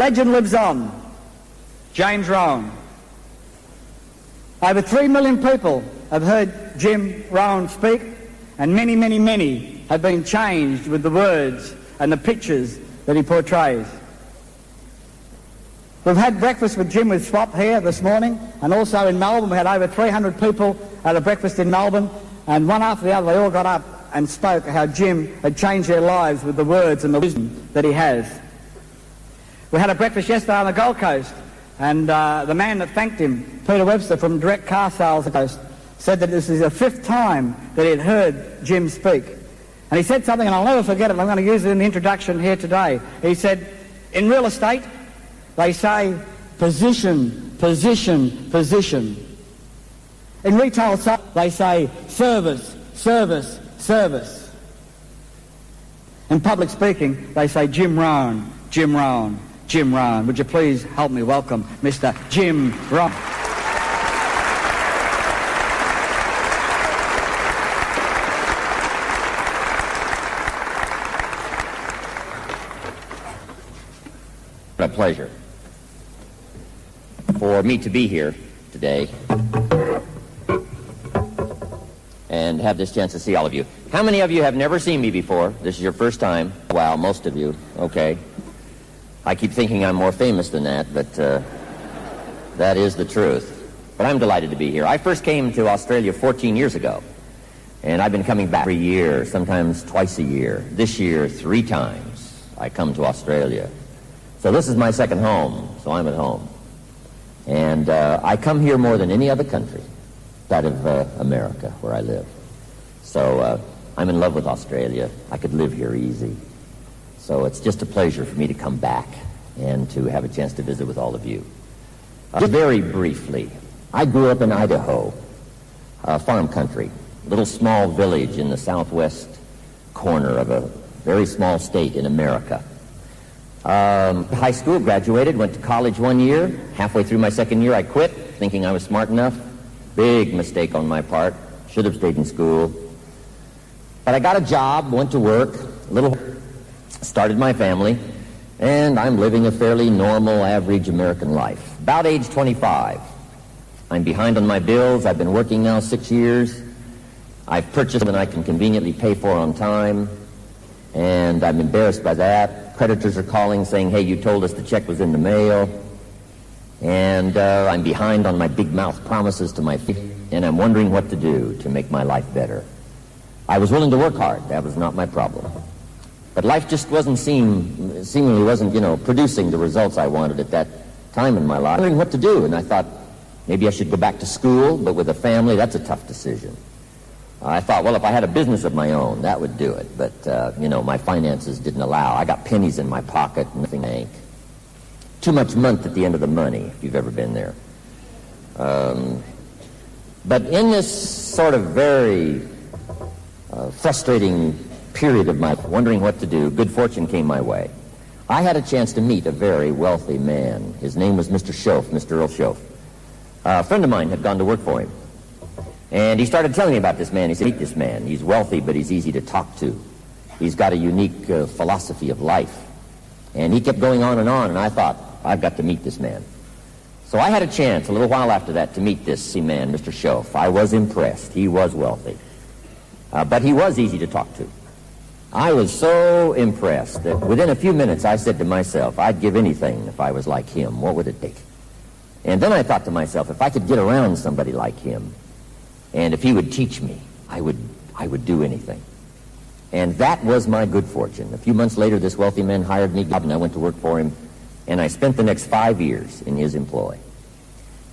legend lives on. James Rohn. Over 3 million people have heard Jim Rohn speak, and many, many, many have been changed with the words and the pictures that he portrays. We've had breakfast with Jim with Swap here this morning, and also in Melbourne. We had over 300 people at a breakfast in Melbourne, and one after the other they all got up and spoke how Jim had changed their lives with the words and the wisdom that he has. We had a breakfast yesterday on the Gold Coast, and the man that thanked him, Peter Webster from Direct Car Sales Coast, said that this is the 5th time that he had heard Jim speak. And he said something, and I'll never forget it, I'm going to use it in the introduction here today. He said, in real estate, they say position, position, position. In retail, they say service, service, service. In public speaking, they say Jim Rohn, Jim Rohn, Jim Rohn. Would you please help me welcome Mr. Jim Rohn? What a pleasure for me to be here today and have this chance to see all of you. How many of you have never seen me before? This is your first time? Wow, most of you. Okay. I keep thinking I'm more famous than that, but that is the truth. But I'm delighted to be here. I first came to Australia 14 years ago, and I've been coming back every year, sometimes twice a year. This year, 3 times I come to Australia. So this is my second home, so I'm at home. And I come here more than any other country outside of America, where I live. So I'm in love with Australia. I could live here easy. So it's just a pleasure for me to come back and to have a chance to visit with all of you. Very briefly, I grew up in Idaho, farm country, little small village in the southwest corner of a very small state in America. High school, graduated, went to college 1 year. Halfway through my second year, I quit, thinking I was smart enough. Big mistake on my part. Should have stayed in school. But I got a job, went to work, started my family, and I'm living a fairly normal, average American life. About age 25. I'm behind on my bills. I've been working now 6 years. I've purchased and I can conveniently pay for on time, and I'm embarrassed by that. Creditors are calling saying, hey, you told us the check was in the mail. And I'm behind on my big mouth promises to my feet, and I'm wondering what to do to make my life better. I was willing to work hard. That was not my problem. But life just seemingly wasn't, producing the results I wanted at that time in my life. Wondering what to do, and I thought maybe I should go back to school, but with a family, that's a tough decision. I thought, well, if I had a business of my own, that would do it. But, my finances didn't allow. I got pennies in my pocket, nothing in the bank. Too much month at the end of the money, if you've ever been there. But in this sort of very frustrating period of my wondering what to do, good fortune came my way. I had a chance to meet a very wealthy man. His name was Mr. Schoaf, Mr. Earl Schoaf. A friend of mine had gone to work for him. And he started telling me about this man. He said, meet this man. He's wealthy, but he's easy to talk to. He's got a unique philosophy of life. And he kept going on, and I thought, I've got to meet this man. So I had a chance a little while after that to meet this man, Mr. Schoaf. I was impressed. He was wealthy. But he was easy to talk to. I was so impressed that within a few minutes I said to myself, I'd give anything if I was like him. What would it take? And then I thought to myself, if I could get around somebody like him, and if he would teach me, I would do anything. And that was my good fortune. A few months later, this wealthy man hired me, and I went to work for him, and I spent the next 5 years in his employ.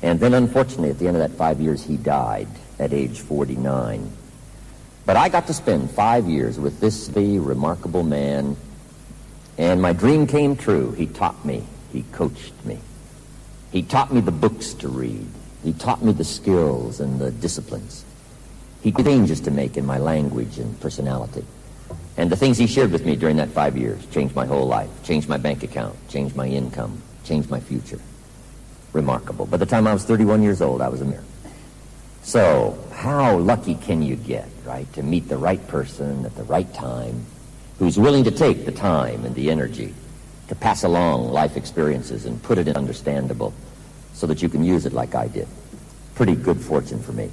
And then, unfortunately, at the end of that 5 years, he died at age 49. But I got to spend 5 years with this remarkable man, and my dream came true. He taught me. He coached me. He taught me the books to read. He taught me the skills and the disciplines. He had changes to make in my language and personality. And the things he shared with me during that 5 years changed my whole life, changed my bank account, changed my income, changed my future. Remarkable. By the time I was 31 years old, I was a miracle. So, how lucky can you get, right, to meet the right person at the right time, who's willing to take the time and the energy to pass along life experiences and put it in understandable so that you can use it like I did. Pretty good fortune for me.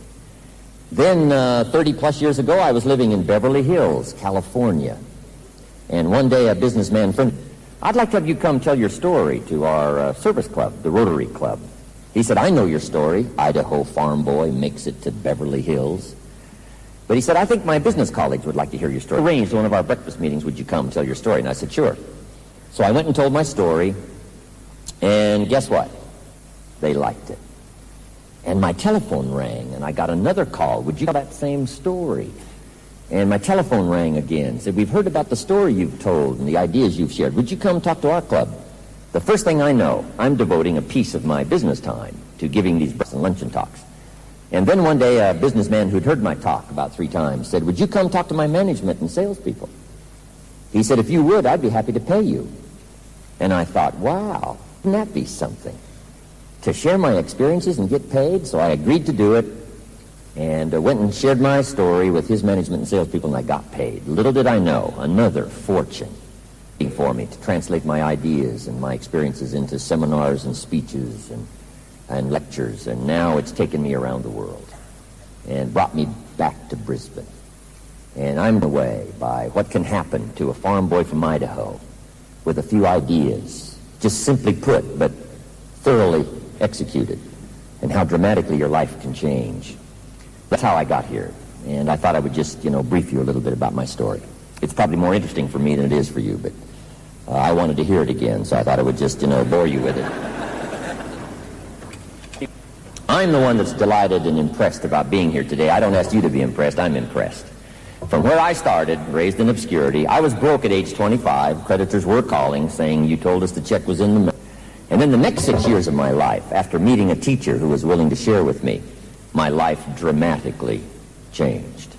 Then 30 plus years ago, I was living in Beverly Hills, California. And one day a businessman friend, I'd like to have you come tell your story to our service club, the Rotary Club. He said, I know your story. Idaho farm boy makes it to Beverly Hills. But he said, I think my business colleagues would like to hear your story. Arranged one of our breakfast meetings, would you come tell your story? And I said, sure. So I went and told my story, and guess what? They liked it. And my telephone rang, and I got another call. Would you tell that same story? And my telephone rang again. Said, we've heard about the story you've told and the ideas you've shared. Would you come talk to our club? The first thing I know, I'm devoting a piece of my business time to giving these breakfast and luncheon talks. And then one day, a businessman who'd heard my talk about 3 times said, would you come talk to my management and salespeople? He said, if you would, I'd be happy to pay you. And I thought, wow, wouldn't that be something? To share my experiences and get paid? So I agreed to do it, and went and shared my story with his management and salespeople, and I got paid. Little did I know, another fortune for me to translate my ideas and my experiences into seminars and speeches and lectures, and now it's taken me around the world and brought me back to Brisbane. And I'm away by what can happen to a farm boy from Idaho with a few ideas, just simply put, but thoroughly executed, and how dramatically your life can change. That's how I got here, and I thought I would just, brief you a little bit about my story. It's probably more interesting for me than it is for you, but I wanted to hear it again, so I thought I would just, bore you with it. I'm the one that's delighted and impressed about being here today. I don't ask you to be impressed, I'm impressed. From where I started, raised in obscurity, I was broke at age 25. Creditors were calling, saying, you told us the check was in the mail. And then the next 6 years of my life, after meeting a teacher who was willing to share with me, my life dramatically changed.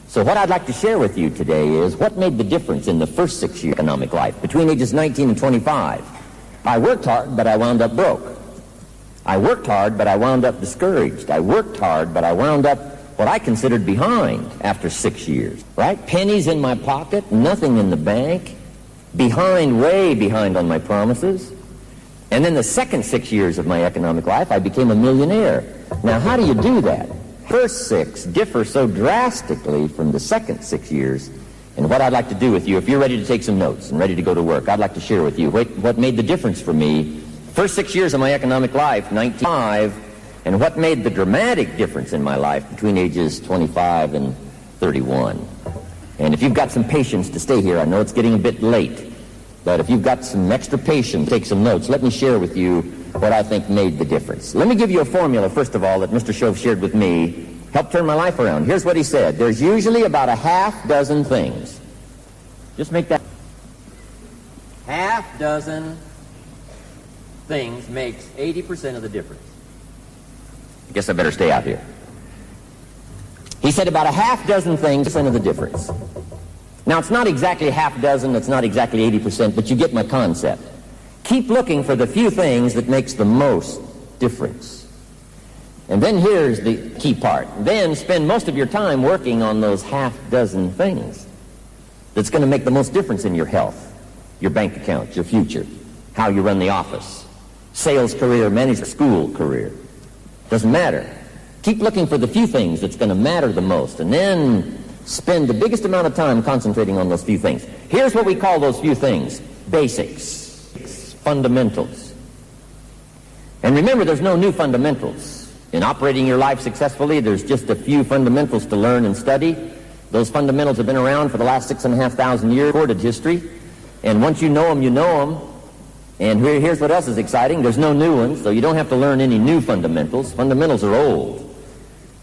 So what I'd like to share with you today is what made the difference in the first 6 years of economic life, between ages 19 and 25. I worked hard, but I wound up broke. I worked hard, but I wound up discouraged. I worked hard, but I wound up what I considered behind after 6 years, right? Pennies in my pocket, nothing in the bank, behind, way behind on my promises. And then the second 6 years of my economic life, I became a millionaire. Now, how do you do that? First 6 differ so drastically from the second 6 years. And what I'd like to do with you, if you're ready to take some notes and ready to go to work, I'd like to share with you what made the difference for me. First 6 years of my economic life, 1995, and what made the dramatic difference in my life between ages 25 and 31. And if you've got some patience to stay here, I know it's getting a bit late, but if you've got some extra patience, take some notes. Let me share with you what I think made the difference. Let me give you a formula, first of all, that Mr. Shove shared with me, helped turn my life around. Here's what he said. There's usually about a half dozen things. Just make that. Half dozen things makes 80% of the difference. I guess I better stay out here. He said about a half dozen things, % of the difference. Now, it's not exactly a half dozen, it's not exactly 80%, but you get my concept. Keep looking for the few things that makes the most difference. And then here's the key part. Then spend most of your time working on those half dozen things that's going to make the most difference in your health, your bank account, your future, how you run the office, sales career, management, school career. Doesn't matter. Keep looking for the few things that's going to matter the most, and then spend the biggest amount of time concentrating on those few things. Here's what we call those few things. Basics. Fundamentals. And remember, there's no new fundamentals. In operating your life successfully, there's just a few fundamentals to learn and study. Those fundamentals have been around for the last 6,500 years, recorded history. And once you know them, you know them. And here's what else is exciting. There's no new ones, so you don't have to learn any new fundamentals. Fundamentals are old.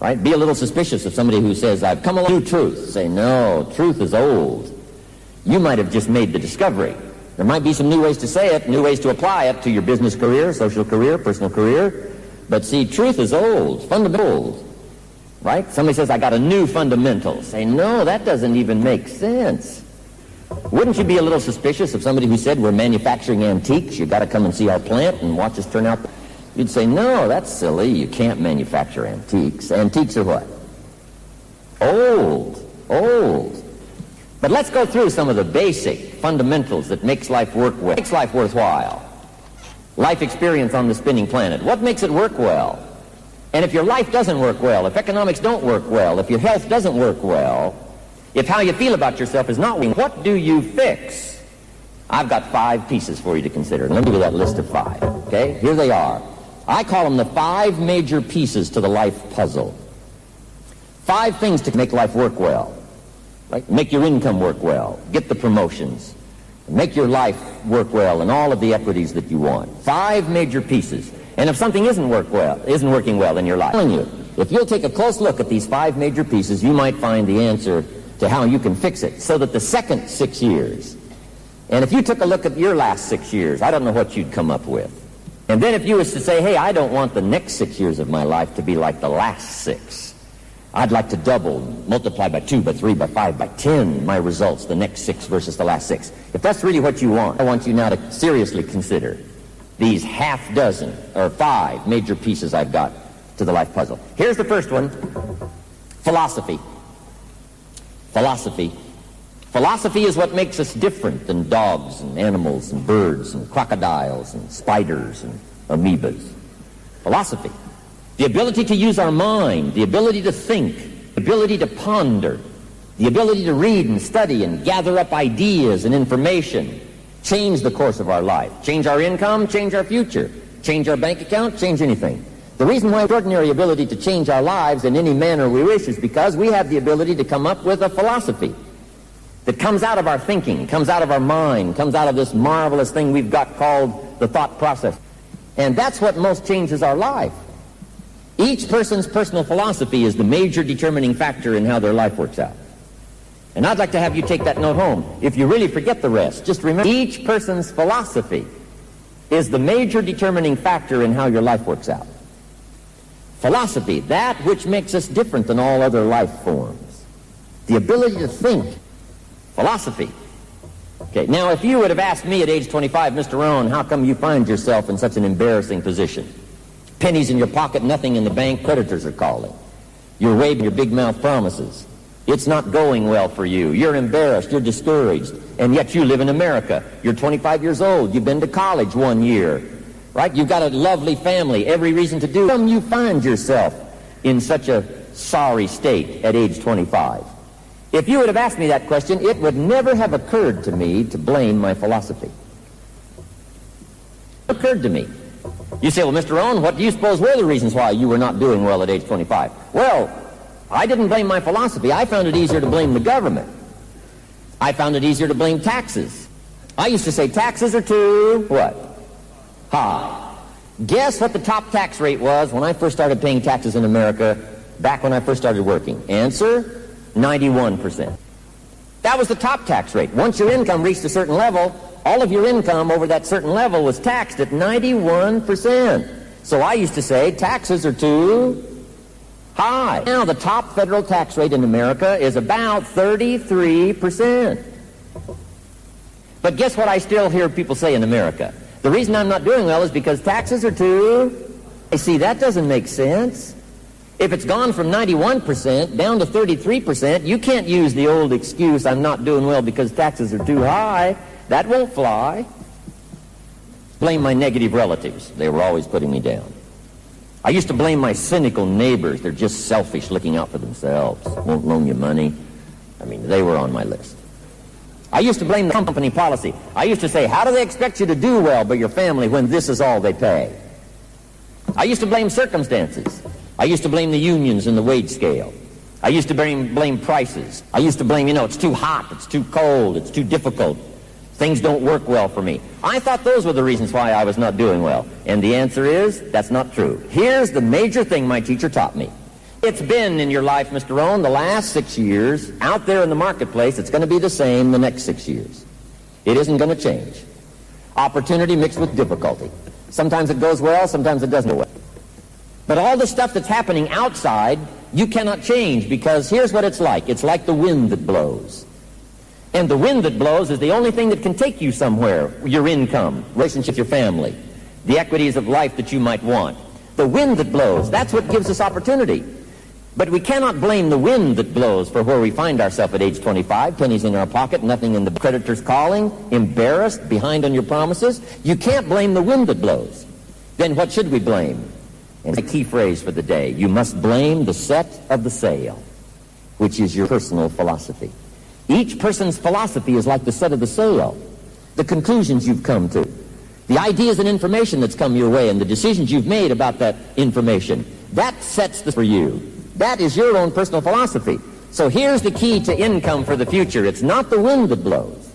Right? Be a little suspicious of somebody who says, I've come along with new truth. Say, no, truth is old. You might have just made the discovery. There might be some new ways to say it, new ways to apply it to your business career, social career, personal career. But see, truth is old, fundamental. Right? Somebody says, I got a new fundamental. Say, no, that doesn't even make sense. Wouldn't you be a little suspicious of somebody who said, we're manufacturing antiques, you've got to come and see our plant and watch us turn out? You'd say, no, that's silly. You can't manufacture antiques. Antiques are what? Old. But let's go through some of the basic fundamentals that makes life work well, makes life worthwhile. Life experience on the spinning planet. What makes it work well? And if your life doesn't work well, if economics don't work well, if your health doesn't work well, if how you feel about yourself is not working, what do you fix? I've got 5 pieces for you to consider. Let me give you that list of 5. Okay? Here they are. I call them the 5 major pieces to the life puzzle. 5 things to make life work well. Right? Make your income work well. Get the promotions. Make your life work well and all of the equities that you want. 5 major pieces. And if something isn't working well in your life, I'm telling you, if you'll take a close look at these 5 major pieces, you might find the answer to how you can fix it. So that the second 6 years, and if you took a look at your last 6 years, I don't know what you'd come up with. And then if you was to say, hey, I don't want the next 6 years of my life to be like the last 6. I'd like to double, multiply by 2, by 3, by 5, by 10 my results, the next 6 versus the last 6. If that's really what you want, I want you now to seriously consider these 6 or 5 major pieces I've got to the life puzzle. Here's the first one, philosophy. Philosophy. Philosophy is what makes us different than dogs and animals and birds and crocodiles and spiders and amoebas. Philosophy. The ability to use our mind, the ability to think, the ability to ponder, the ability to read and study and gather up ideas and information, change the course of our life, change our income, change our future, change our bank account, change anything. The reason why extraordinary ability to change our lives in any manner we wish is because we have the ability to come up with a philosophy that comes out of our thinking, comes out of our mind, comes out of this marvelous thing we've got called the thought process. And that's what most changes our life. Each person's personal philosophy is the major determining factor in how their life works out. And I'd like to have you take that note home. If you really forget the rest, just remember each person's philosophy is the major determining factor in how your life works out. Philosophy, that which makes us different than all other life forms. The ability to think. Philosophy. Okay, now if you would have asked me at age 25, Mr. Rohn, how come you find yourself in such an embarrassing position? Pennies in your pocket, nothing in the bank, creditors are calling. You're waving your big mouth promises. It's not going well for you. You're embarrassed, you're discouraged, and yet you live in America. You're 25 years old, you've been to college 1 year, right? You've got a lovely family, every reason to do. How come you find yourself in such a sorry state at age 25? If you would have asked me that question, it would never have occurred to me to blame my philosophy. It occurred to me. You say, well, Mr. Rohn, what do you suppose were the reasons why you were not doing well at age 25? Well, I didn't blame my philosophy. I found it easier to blame the government. I found it easier to blame taxes. I used to say taxes are too, what? High. Guess what the top tax rate was when I first started paying taxes in America back when I first started working? Answer, 91%. That was the top tax rate. Once your income reached a certain level, all of your income over that certain level was taxed at 91%. So I used to say taxes are too high. Now the top federal tax rate in America is about 33%. But guess what I still hear people say in America? The reason I'm not doing well is because taxes are too... See, that doesn't make sense. If it's gone from 91% down to 33%, you can't use the old excuse, I'm not doing well because taxes are too high. That won't fly. Blame my negative relatives. They were always putting me down. I used to blame my cynical neighbors. They're just selfish, looking out for themselves. Won't loan you money. I mean, they were on my list. I used to blame the company policy. I used to say, how do they expect you to do well by your family when this is all they pay? I used to blame circumstances. I used to blame the unions and the wage scale. I used to blame prices. I used to blame, it's too hot, it's too cold, it's too difficult. Things don't work well for me. I thought those were the reasons why I was not doing well. And the answer is, that's not true. Here's the major thing my teacher taught me. It's been in your life, Mr. Rohn, the last 6 years. Out there in the marketplace, it's going to be the same the next 6 years. It isn't going to change. Opportunity mixed with difficulty. Sometimes it goes well, sometimes it doesn't go well. But all the stuff that's happening outside, you cannot change, because here's what it's like. It's like the wind that blows. And the wind that blows is the only thing that can take you somewhere. Your income, relationship with your family, the equities of life that you might want. The wind that blows, that's what gives us opportunity. But we cannot blame the wind that blows for where we find ourselves at age 25, pennies in our pocket, nothing in the creditor's calling, embarrassed, behind on your promises. You can't blame the wind that blows. Then what should we blame? And the key phrase for the day, you must blame the set of the sail, which is your personal philosophy. Each person's philosophy is like the set of the sail, the conclusions you've come to, the ideas and information that's come your way, and the decisions you've made about that information. That sets the for you. That is your own personal philosophy. So here's the key to income for the future. It's not the wind that blows.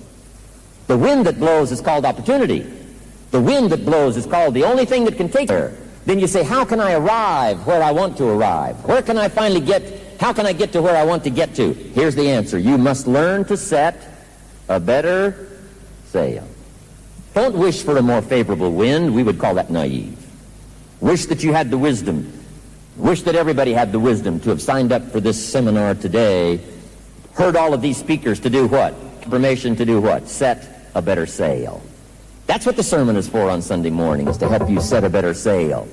The wind that blows is called opportunity. The wind that blows is called the only thing that can take her. Then you say, how can I arrive where I want to arrive? Where can I finally get, how can I get to where I want to get to? Here's the answer. You must learn to set a better sail. Don't wish for a more favorable wind. We would call that naive. Wish that you had the wisdom. Wish that everybody had the wisdom to have signed up for this seminar today, heard all of these speakers to do what? Information to do what? Set a better sail. That's what the sermon is for on Sunday morning, is to help you set a better sail.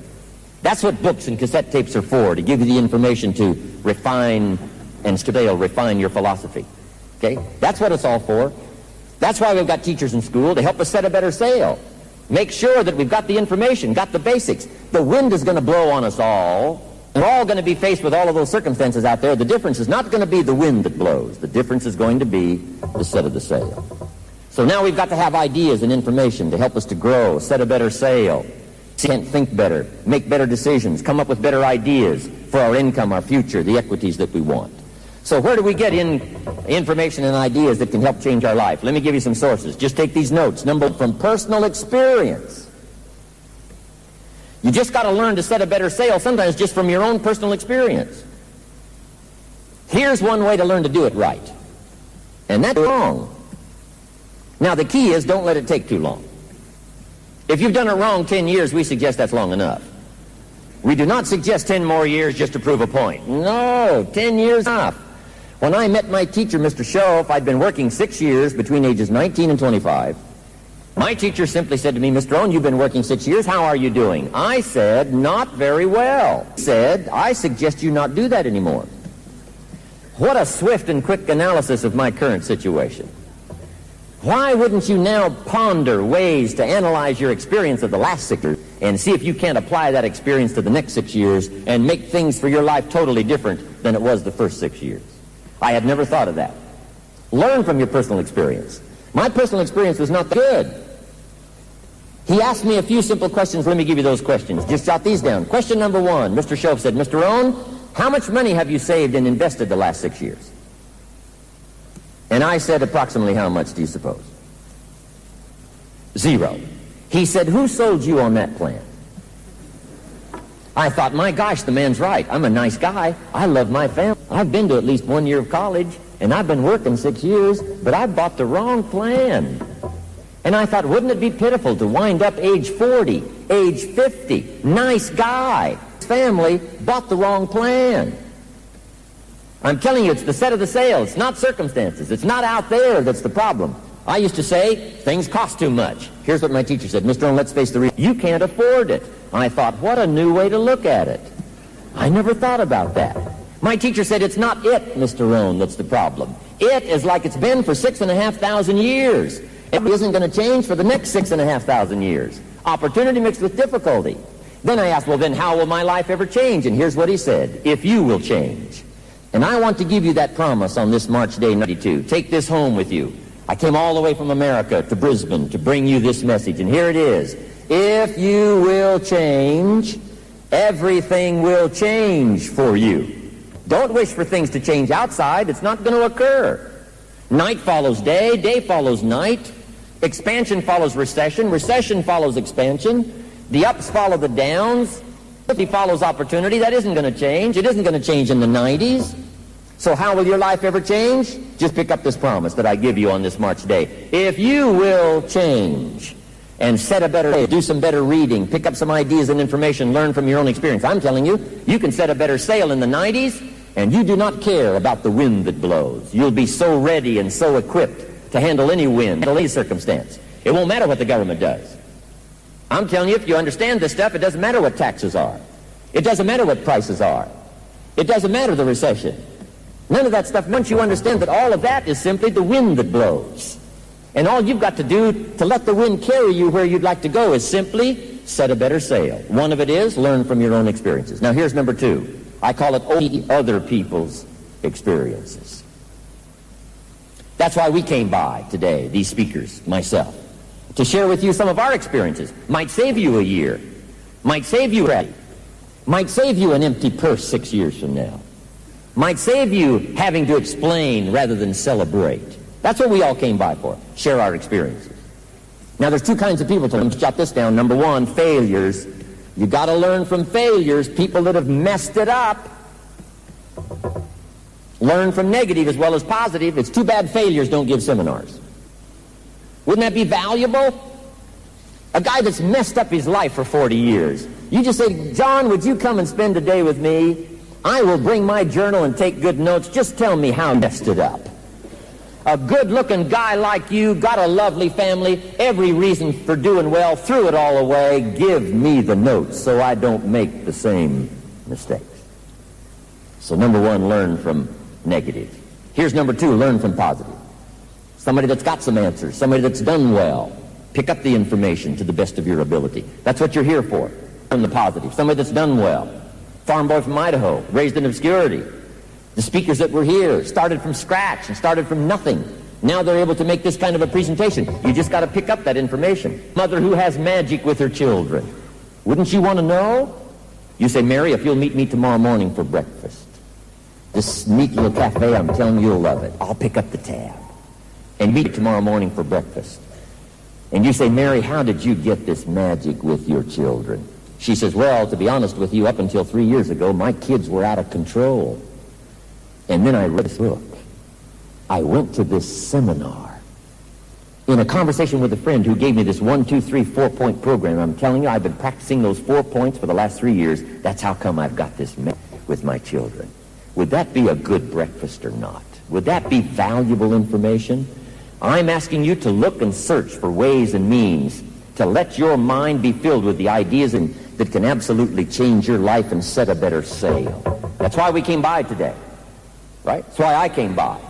That's what books and cassette tapes are for, to give you the information to refine and refine your philosophy. Okay? That's what it's all for. That's why we've got teachers in school, to help us set a better sail. Make sure that we've got the information, got the basics. The wind is going to blow on us all. We're all going to be faced with all of those circumstances out there. The difference is not going to be the wind that blows. The difference is going to be the set of the sail. So now we've got to have ideas and information to help us to grow, set a better sail, think better, make better decisions, come up with better ideas for our income, our future, the equities that we want. So where do we get information and ideas that can help change our life? Let me give you some sources. Just take these notes. Number one, from personal experience. You just got to learn to set a better sail, sometimes just from your own personal experience. Here's one way to learn to do it right. And that's wrong. Now the key is, don't let it take too long. If you've done it wrong 10 years, we suggest that's long enough. We do not suggest 10 more years just to prove a point. No, 10 years enough. When I met my teacher, Mr. Schoaf, I'd been working 6 years between ages 19 and 25. My teacher simply said to me, Mr. Rohn, you've been working 6 years. How are you doing? I said, not very well. He said, I suggest you not do that anymore. What a swift and quick analysis of my current situation. Why wouldn't you now ponder ways to analyze your experience of the last 6 years and see if you can't apply that experience to the next 6 years and make things for your life totally different than it was the first 6 years? I had never thought of that. Learn from your personal experience. My personal experience was not good. He asked me a few simple questions. Let me give you those questions. Just jot these down. Question number one, Mr. Schoaf said, Mr. Rohn, how much money have you saved and invested the last 6 years? And I said, approximately how much do you suppose? 0. He said, who sold you on that plan? I thought, my gosh, the man's right. I'm a nice guy. I love my family. I've been to at least 1 year of college, and I've been working 6 years, but I bought the wrong plan. And I thought, wouldn't it be pitiful to wind up age 40, age 50, nice guy, family, bought the wrong plan. I'm telling you, it's the set of the sail. It's not circumstances. It's not out there that's the problem. I used to say, things cost too much. Here's what my teacher said, Mr. Rohn, let's face the reality. You can't afford it. I thought, what a new way to look at it. I never thought about that. My teacher said, it's not it, Mr. Rohn, that's the problem. It is like it's been for 6,500 years. It isn't going to change for the next 6,500 years. Opportunity mixed with difficulty. Then I asked, well, then how will my life ever change? And here's what he said, if you will change. And I want to give you that promise on this March Day 92. Take this home with you. I came all the way from America to Brisbane to bring you this message, and here it is. If you will change, everything will change for you. Don't wish for things to change outside. It's not going to occur. Night follows day, day follows night. Expansion follows recession, recession follows expansion. The ups follow the downs. It follows opportunity. That isn't going to change. It isn't going to change in the 90s. So how will your life ever change? Just pick up this promise that I give you on this March Day. If you will change and set a better day, do some better reading, pick up some ideas and information, learn from your own experience. I'm telling you, you can set a better sail in the 90s, and you do not care about the wind that blows. You'll be so ready and so equipped to handle any wind, handle any circumstance. It won't matter what the government does. I'm telling you, if you understand this stuff, it doesn't matter what taxes are. It doesn't matter what prices are. It doesn't matter the recession. None of that stuff. Once you understand that all of that is simply the wind that blows. And all you've got to do to let the wind carry you where you'd like to go is simply set a better sail. One of it is learn from your own experiences. Now here's number two. I call it other people's experiences. That's why we came by today, these speakers, myself, to share with you some of our experiences. Might save you a year. Might save you might save you an empty purse 6 years from now. Might save you having to explain rather than celebrate. That's what we all came by for, share our experiences. Now there's two kinds of people to jot this down. Number one, failures. You got to learn from failures, people that have messed it up. Learn from negative as well as positive. It's too bad failures don't give seminars. Wouldn't that be valuable? A guy that's messed up his life for 40 years. You just say, John, would you come and spend a day with me? I will bring my journal and take good notes. Just tell me how I messed it up. A good-looking guy like you, got a lovely family, every reason for doing well, threw it all away. Give me the notes so I don't make the same mistakes. So number one, learn from negative. Here's number two, learn from positive. Somebody that's got some answers, somebody that's done well. Pick up the information to the best of your ability. That's what you're here for, learn the positive. Somebody that's done well. Farm boy from Idaho, raised in obscurity. The speakers that were here started from scratch and started from nothing. Now they're able to make this kind of a presentation. You just got to pick up that information. Mother who has magic with her children. Wouldn't you want to know? You say, Mary, if you'll meet me tomorrow morning for breakfast, this neat little cafe, I'm telling you, you'll love it. I'll pick up the tab. And meet tomorrow morning for breakfast. And you say, Mary, how did you get this magic with your children? She says, well, to be honest with you, up until 3 years ago, my kids were out of control. And then I read this book. I went to this seminar in a conversation with a friend who gave me this 1, 2, 3, 4-point program. I'm telling you, I've been practicing those 4 points for the last 3 years. That's how come I've got this with my children. Would that be a good breakfast or not? Would that be valuable information? I'm asking you to look and search for ways and means to let your mind be filled with the ideas that can absolutely change your life and set a better sail. That's why we came by today. Right? That's why I came by.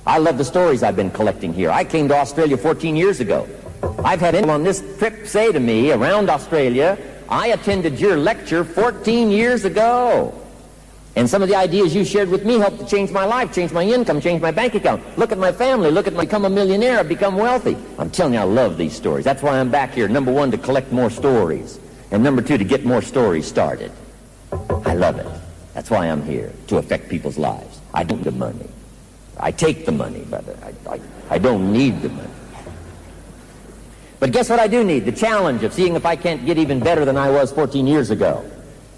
I love the stories I've been collecting here. I came to Australia 14 years ago. I've had anyone on this trip say to me around Australia, I attended your lecture 14 years ago. And some of the ideas you shared with me helped to change my life, change my income, change my bank account. Look at my family. Look at me become a millionaire, become wealthy. I'm telling you, I love these stories. That's why I'm back here. Number one, to collect more stories. And number two, to get more stories started. I love it. That's why I'm here, to affect people's lives. I don't need the money. I take the money, but I don't need the money. But guess what I do need? The challenge of seeing if I can't get even better than I was 14 years ago.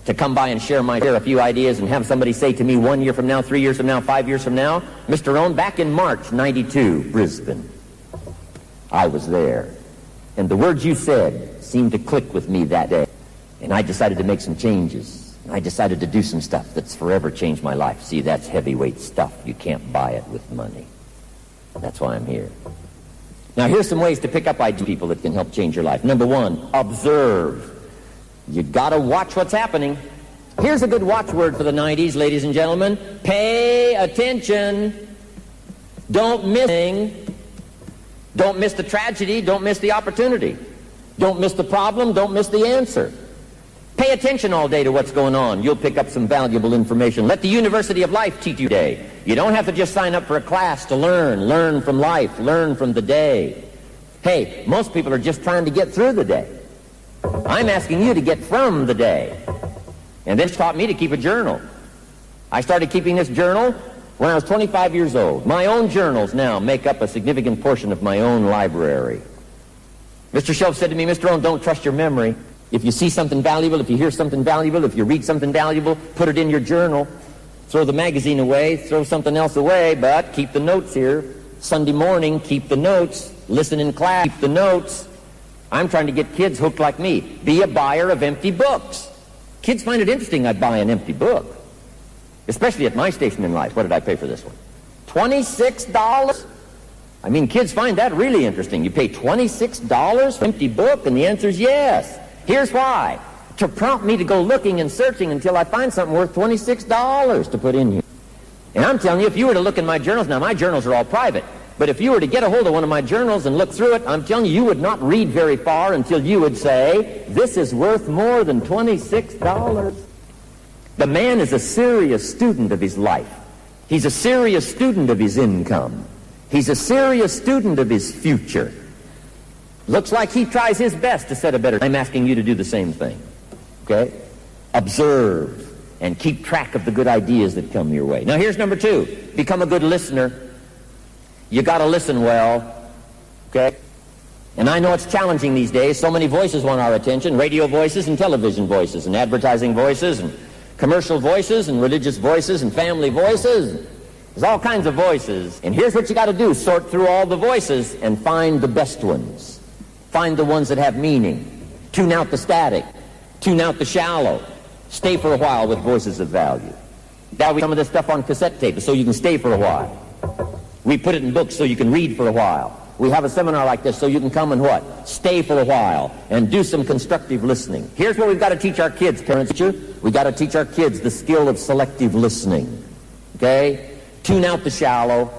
To come by and share a few ideas and have somebody say to me 1 year from now, 3 years from now, 5 years from now, Mr. Rohn, back in March 92, Brisbane, I was there. And the words you said seemed to click with me that day. And I decided to make some changes. I decided to do some stuff that's forever changed my life. See, that's heavyweight stuff. You can't buy it with money. That's why I'm here. Now, here's some ways to pick up ideas, people that can help change your life. Number one, observe. You got to watch what's happening. Here's a good watchword for the 90s, ladies and gentlemen. Pay attention. Don't miss anything. Don't miss the tragedy. Don't miss the opportunity. Don't miss the problem. Don't miss the answer. Pay attention all day to what's going on. You'll pick up some valuable information. Let the University of Life teach you today. You don't have to just sign up for a class to learn. Learn from life. Learn from the day. Hey, most people are just trying to get through the day. I'm asking you to get from the day. And this taught me to keep a journal. I started keeping this journal when I was 25 years old. My own journals now make up a significant portion of my own library. Mr. Shelf said to me, Mr. Rohn, don't trust your memory. If you see something valuable, if you hear something valuable, if you read something valuable, put it in your journal. Throw the magazine away, throw something else away, but keep the notes here. Sunday morning, keep the notes. Listen in class, keep the notes. I'm trying to get kids hooked like me. Be a buyer of empty books. Kids find it interesting I buy an empty book. Especially at my station in life. What did I pay for this one? $26? I mean, kids find that really interesting. You pay $26 for an empty book, and the answer is yes. Here's why. to prompt me to go looking and searching until I find something worth $26 to put in here. And I'm telling you, if you were to look in my journals, now my journals are all private, but if you were to get a hold of one of my journals and look through it, I'm telling you, you would not read very far until you would say, this is worth more than $26. The man is a serious student of his life. He's a serious student of his income. He's a serious student of his future. Looks like he tries his best to set a better... I'm asking you to do the same thing. Okay? Observe and keep track of the good ideas that come your way. Now here's number 2. Become a good listener. You got to listen well. Okay? And I know it's challenging these days. So many voices want our attention. Radio voices and television voices and advertising voices and commercial voices and religious voices and family voices. There's all kinds of voices. And here's what you got to do. Sort through all the voices and find the best ones. Find the ones that have meaning. Tune out the static. Tune out the shallow. Stay for a while with voices of value. Now we some of this stuff on cassette tape so you can stay for a while. We put it in books so you can read for a while. We have a seminar like this so you can come and what? Stay for a while and do some constructive listening. Here's what we've got to teach our kids, parents. We've got to teach our kids the skill of selective listening. Okay? Tune out the shallow.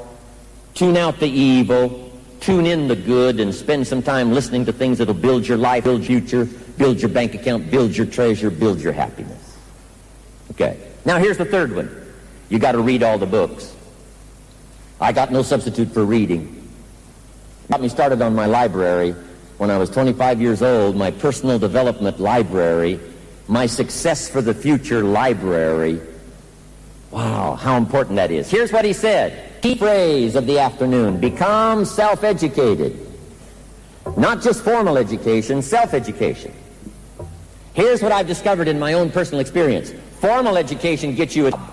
Tune out the evil. Tune in the good and spend some time listening to things that'll build your life, build your future, build your bank account, build your treasure, build your happiness. Okay. Now here's the third one. You got to read all the books. I got no substitute for reading. Got me started on my library when I was 25 years old, my personal development library, my success for the future library. Wow, how important that is. Here's what he said. Key phrase of the afternoon, become self-educated. Not just formal education, self-education. Here's what I've discovered in my own personal experience. Formal education gets you a job.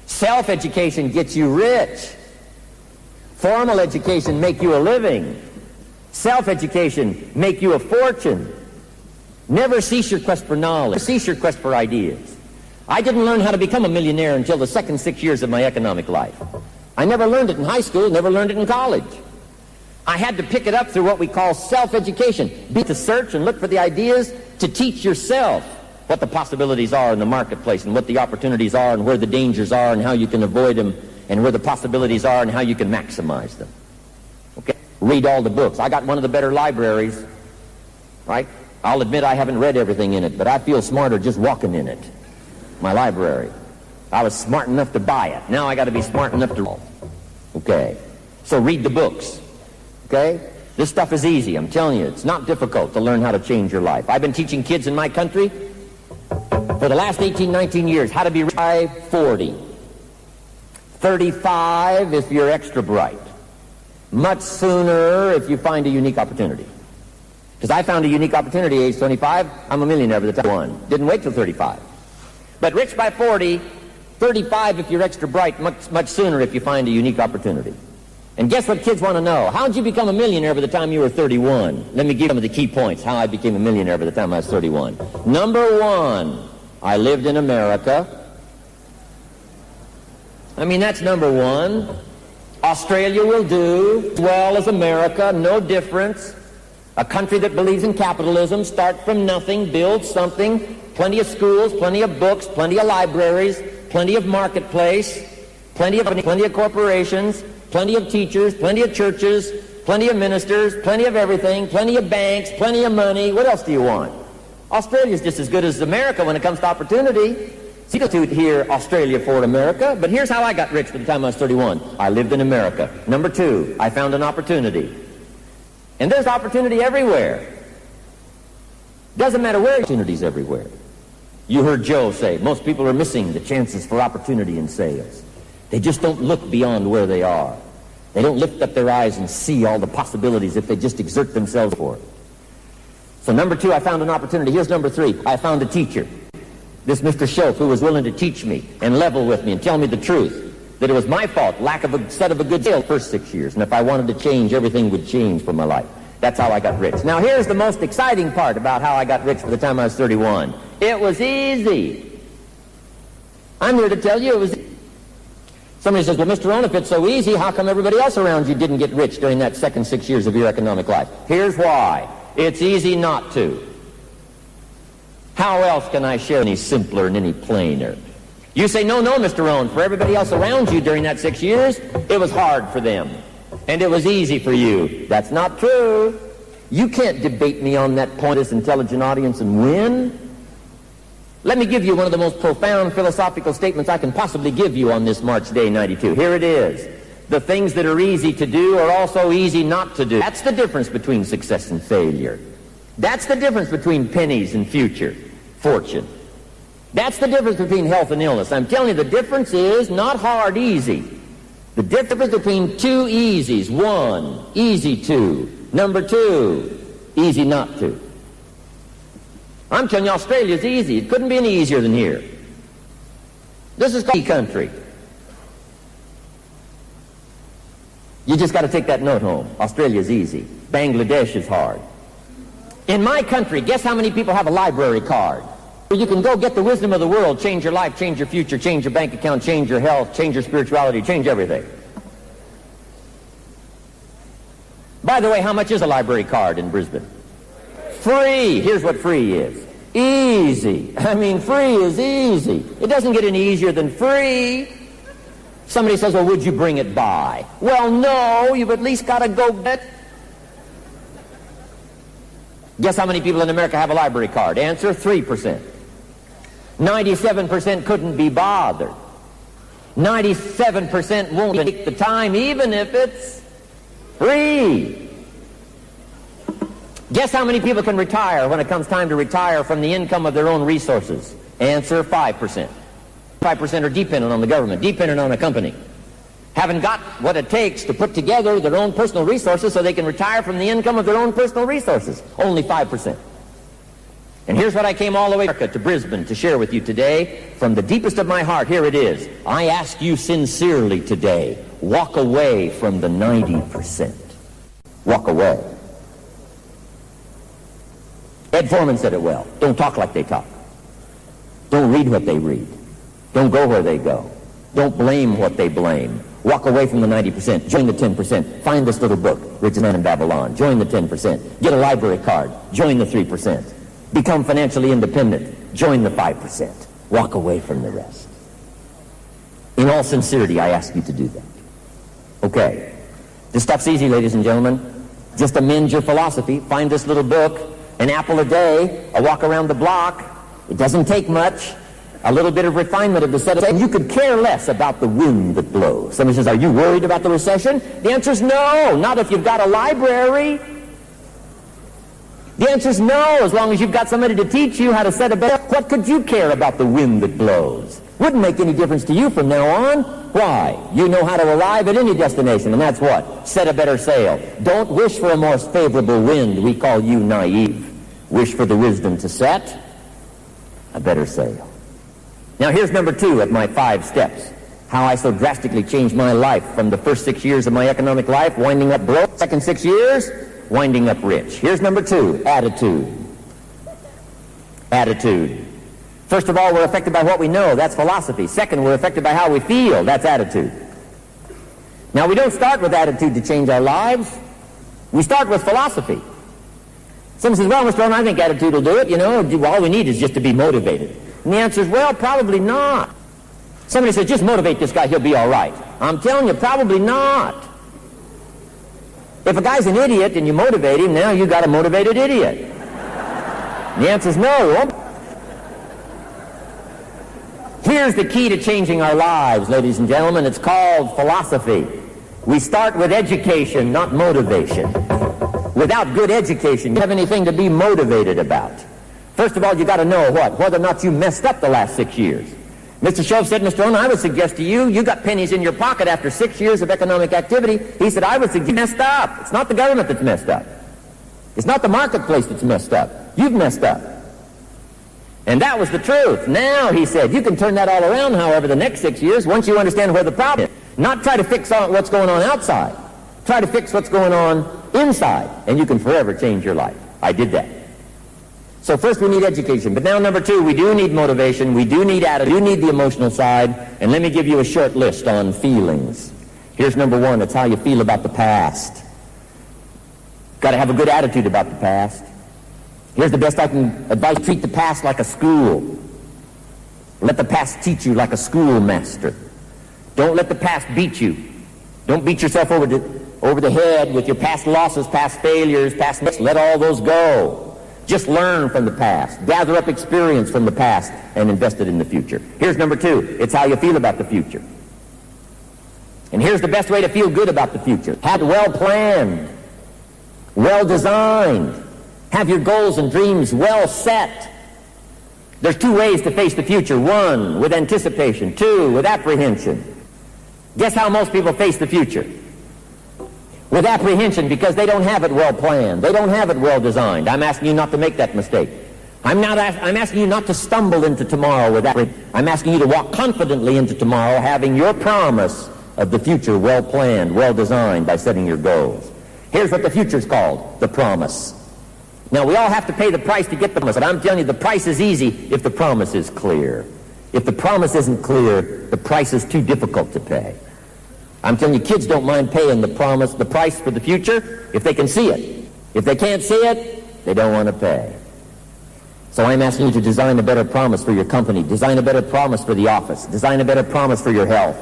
Self-education gets you rich. Formal education make you a living. Self-education make you a fortune. Never cease your quest for knowledge. Never cease your quest for ideas. I didn't learn how to become a millionaire until the second 6 years of my economic life. I never learned it in high school, never learned it in college. I had to pick it up through what we call self-education. Be to search and look for the ideas, to teach yourself what the possibilities are in the marketplace and what the opportunities are and where the dangers are and how you can avoid them and where the possibilities are and how you can maximize them. Okay? Read all the books. I got one of the better libraries, right? I'll admit I haven't read everything in it, but I feel smarter just walking in it. My library. I was smart enough to buy it. Now I got to be smart enough to... Okay. So read the books. Okay? This stuff is easy. I'm telling you, it's not difficult to learn how to change your life. I've been teaching kids in my country for the last 18, 19 years how to be by 40. 35 if you're extra bright. Much sooner if you find a unique opportunity. Because I found a unique opportunity at age 25. I'm a millionaire by the time I won. Didn't wait till 35. But rich by 40, 35 if you're extra bright, much sooner if you find a unique opportunity. And guess what kids want to know? How did you become a millionaire by the time you were 31? Let me give you some of the key points, how I became a millionaire by the time I was 31. Number one, I lived in America. I mean, that's number one. Australia will do as well as America, no difference. A country that believes in capitalism, start from nothing, build something, plenty of schools, plenty of books, plenty of libraries, plenty of marketplace, plenty of corporations, plenty of teachers, plenty of churches, plenty of ministers, plenty of everything, plenty of banks, plenty of money. What else do you want? Australia's just as good as America when it comes to opportunity. Substitute here, Australia for America, but here's how I got rich by the time I was 31. I lived in America. Number two, I found an opportunity. And there's opportunity everywhere. Doesn't matter where, opportunities everywhere. You heard Joe say, most people are missing the chances for opportunity in sales. They just don't look beyond where they are. They don't lift up their eyes and see all the possibilities if they just exert themselves for it. So number two, I found an opportunity. Here's number three, I found a teacher. This Mr. Schoaf, who was willing to teach me and level with me and tell me the truth, that it was my fault, lack of a set of a good sale the first 6 years, and if I wanted to change, everything would change for my life. That's how I got rich. Now here's the most exciting part about how I got rich by the time I was 31. It was easy. I'm here to tell you it was easy. Somebody says, well, Mr. Rohn, if it's so easy, how come everybody else around you didn't get rich during that second 6 years of your economic life? Here's why. It's easy not to. How else can I share any simpler and any plainer? You say, no, Mr. Rohn, for everybody else around you during that 6 years, it was hard for them. And it was easy for you. That's not true. You can't debate me on that point, this intelligent audience, and win. Let me give you one of the most profound philosophical statements I can possibly give you on this March Day 92. Here it is. The things that are easy to do are also easy not to do. That's the difference between success and failure. That's the difference between pennies and future fortune. That's the difference between health and illness. I'm telling you, the difference is not hard, easy. The difference between two easies. One, easy to. Number two, easy not to. I'm telling you, Australia's easy. It couldn't be any easier than here. This is called country. You just got to take that note home. Australia's easy. Bangladesh is hard. In my country, guess how many people have a library card? You can go get the wisdom of the world, change your life, change your future, change your bank account, change your health, change your spirituality, change everything. By the way, how much is a library card in Brisbane? Free. Here's what free is. Easy. I mean, free is easy. It doesn't get any easier than free. Somebody says, well, would you bring it by? Well, no, you've at least got to go get it. Guess how many people in America have a library card? Answer, 3%. 97% couldn't be bothered. 97% won't take the time, even if it's free. Guess how many people can retire when it comes time to retire from the income of their own resources? Answer, 5%. 5% are dependent on the government, dependent on a company. Haven't got what it takes to put together their own personal resources so they can retire from the income of their own personal resources. Only 5%. And here's what I came all the way to Brisbane to share with you today. From the deepest of my heart, here it is. I ask you sincerely today, walk away from the 90%. Walk away. Ed Foreman said it well. Don't talk like they talk. Don't read what they read. Don't go where they go. Don't blame what they blame. Walk away from the 90%. Join the 10%. Find this little book, Richest Man in Babylon. Join the 10%. Get a library card. Join the 3%. Become financially independent. Join the 5%. Walk away from the rest. In all sincerity, I ask you to do that. Okay. This stuff's easy, ladies and gentlemen. Just amend your philosophy. Find this little book, an apple a day, a walk around the block. It doesn't take much. A little bit of refinement of the set of, and you could care less about the wind that blows. Somebody says, are you worried about the recession? The answer is no, not if you've got a library. The answer is no, as long as you've got somebody to teach you how to set a better. What could you care about the wind that blows? Wouldn't make any difference to you from now on. Why? You know how to arrive at any destination, and that's what? Set a better sail. Don't wish for a more favorable wind. We call you naive. Wish for the wisdom to set a better sail. Now here's number 2 of my 5 steps. How I so drastically changed my life from the first 6 years of my economic life, winding up broke. Second 6 years, winding up rich. Here's number 2, attitude. Attitude. First of all, we're affected by what we know. That's philosophy. Second, we're affected by how we feel. That's attitude. Now we don't start with attitude to change our lives. We start with philosophy. Someone says, well, Mr. Rohn, I think attitude will do it. You know, all we need is just to be motivated. And the answer is, well, probably not. Somebody says, just motivate this guy, he'll be all right. I'm telling you, probably not. If a guy's an idiot and you motivate him, now you got a motivated idiot. And the answer is no. Here's the key to changing our lives, ladies and gentlemen. It's called philosophy. We start with education, not motivation. Without good education, you don't have anything to be motivated about. First of all, you got to know what? Whether or not you messed up the last 6 years. Mr. Shove said, Mr. Rohn, I would suggest to you, you got pennies in your pocket after 6 years of economic activity. He said, I would suggest you messed up. It's not the government that's messed up. It's not the marketplace that's messed up. You've messed up. And that was the truth. Now, he said, you can turn that all around, however, the next 6 years, once you understand where the problem is. Not try to fix what's going on outside. Try to fix what's going on inside, and you can forever change your life. I did that. So first we need education, but now number 2, we do need motivation, we do need attitude, we do need the emotional side, and let me give you a short list on feelings. Here's number 1, it's how you feel about the past. Got to have a good attitude about the past. Here's the best I can advise. Treat the past like a school. Let the past teach you like a schoolmaster. Don't let the past beat you. Don't beat yourself over the head with your past losses, past failures, past mistakes. Let all those go. Just learn from the past. Gather up experience from the past and invest it in the future. Here's number 2. It's how you feel about the future. And here's the best way to feel good about the future. Have it well planned, well designed. Have your goals and dreams well set. There's 2 ways to face the future. 1, with anticipation. 2, with apprehension. Guess how most people face the future? With apprehension, because they don't have it well planned. They don't have it well designed. I'm asking you not to make that mistake. I'm asking you not to stumble into tomorrow with apprehension. I'm asking you to walk confidently into tomorrow, having your promise of the future well planned, well designed by setting your goals. Here's what the future's called: the promise. Now, we all have to pay the price to get the promise, but I'm telling you, the price is easy if the promise is clear. If the promise isn't clear, the price is too difficult to pay. I'm telling you, kids don't mind paying the price for the future if they can see it. If they can't see it, they don't want to pay. So I'm asking you to design a better promise for your company, design a better promise for the office, design a better promise for your health,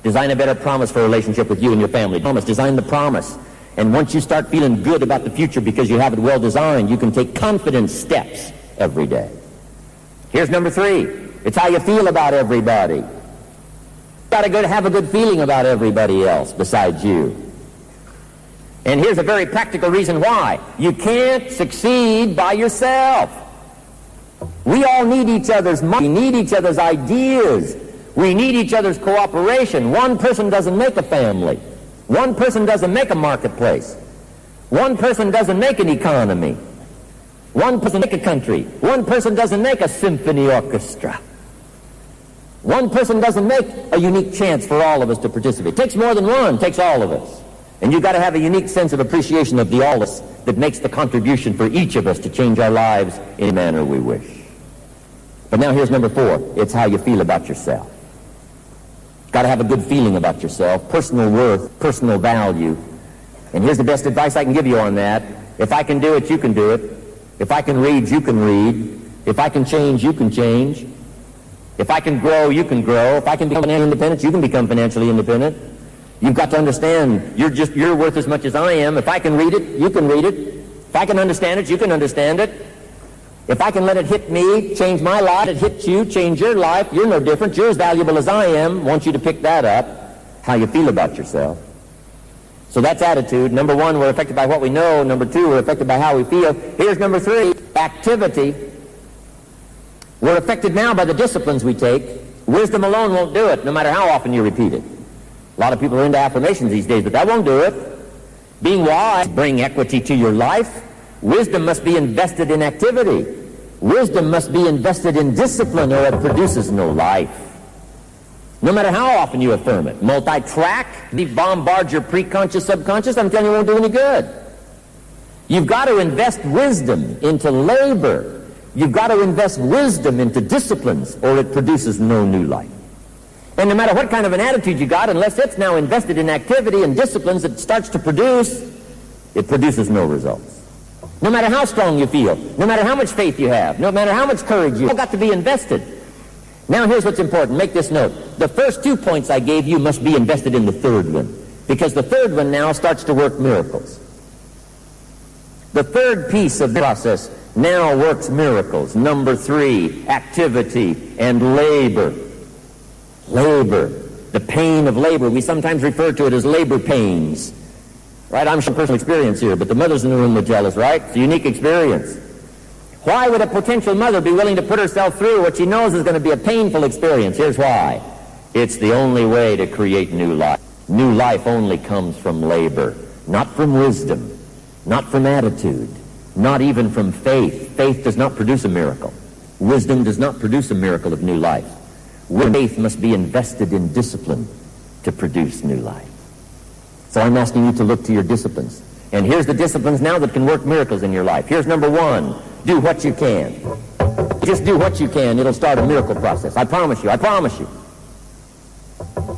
design a better promise for a relationship with you and your family. Design the promise. And once you start feeling good about the future because you have it well designed, you can take confident steps every day. Here's number 3. It's how you feel about everybody. You've got to have a good feeling about everybody else besides you. And here's a very practical reason why. You can't succeed by yourself. We all need each other's money. We need each other's ideas. We need each other's cooperation. One person doesn't make a family. One person doesn't make a marketplace. One person doesn't make an economy. One person doesn't make a country. One person doesn't make a symphony orchestra. One person doesn't make a unique chance for all of us to participate. It takes more than one. It takes all of us. And you've got to have a unique sense of appreciation of the all of us that makes the contribution for each of us to change our lives in a manner we wish. But now here's number 4. It's how you feel about yourself. Got to have a good feeling about yourself, personal worth, personal value. And here's the best advice I can give you on that. If I can do it, you can do it. If I can read, you can read. If I can change, you can change. If I can grow, you can grow. If I can become financially independent, you can become financially independent. You've got to understand you're worth as much as I am. If I can read it, you can read it. If I can understand it, you can understand it. If I can let it hit me, change my life, it hits you, change your life, you're no different. You're as valuable as I am. I want you to pick that up, how you feel about yourself. So that's attitude. Number 1, we're affected by what we know. Number 2, we're affected by how we feel. Here's number 3, activity. We're affected now by the disciplines we take. Wisdom alone won't do it, no matter how often you repeat it. A lot of people are into affirmations these days, but that won't do it. Being wise, bring equity to your life. Wisdom must be invested in activity. Wisdom must be invested in discipline, or it produces no life. No matter how often you affirm it. Multi-track, bombard your pre-conscious, subconscious, I'm telling you, it won't do any good. You've got to invest wisdom into labor. You've got to invest wisdom into disciplines, or it produces no new life. And no matter what kind of an attitude you got, unless it's now invested in activity and disciplines that starts to produce, it produces no results. No matter how strong you feel, no matter how much faith you have, no matter how much courage you have, it's all got to be invested. Now here's what's important. Make this note. The first 2 points I gave you must be invested in the third one, because the third one now starts to work miracles. The third piece of the process now works miracles. Number 3, activity and labor. Labor. The pain of labor. We sometimes refer to it as labor pains. Right? I'm sure personal experience here, but the mothers in the room would tell us, right? It's a unique experience. Why would a potential mother be willing to put herself through what she knows is going to be a painful experience? Here's why. It's the only way to create new life. New life only comes from labor, not from wisdom, not from attitude, not even from faith. Faith does not produce a miracle. Wisdom does not produce a miracle of new life. Faith must be invested in discipline to produce new life. So I'm asking you to look to your disciplines. And here's the disciplines now that can work miracles in your life. Here's number 1. Do what you can. Just do what you can. It'll start a miracle process. I promise you. I promise you.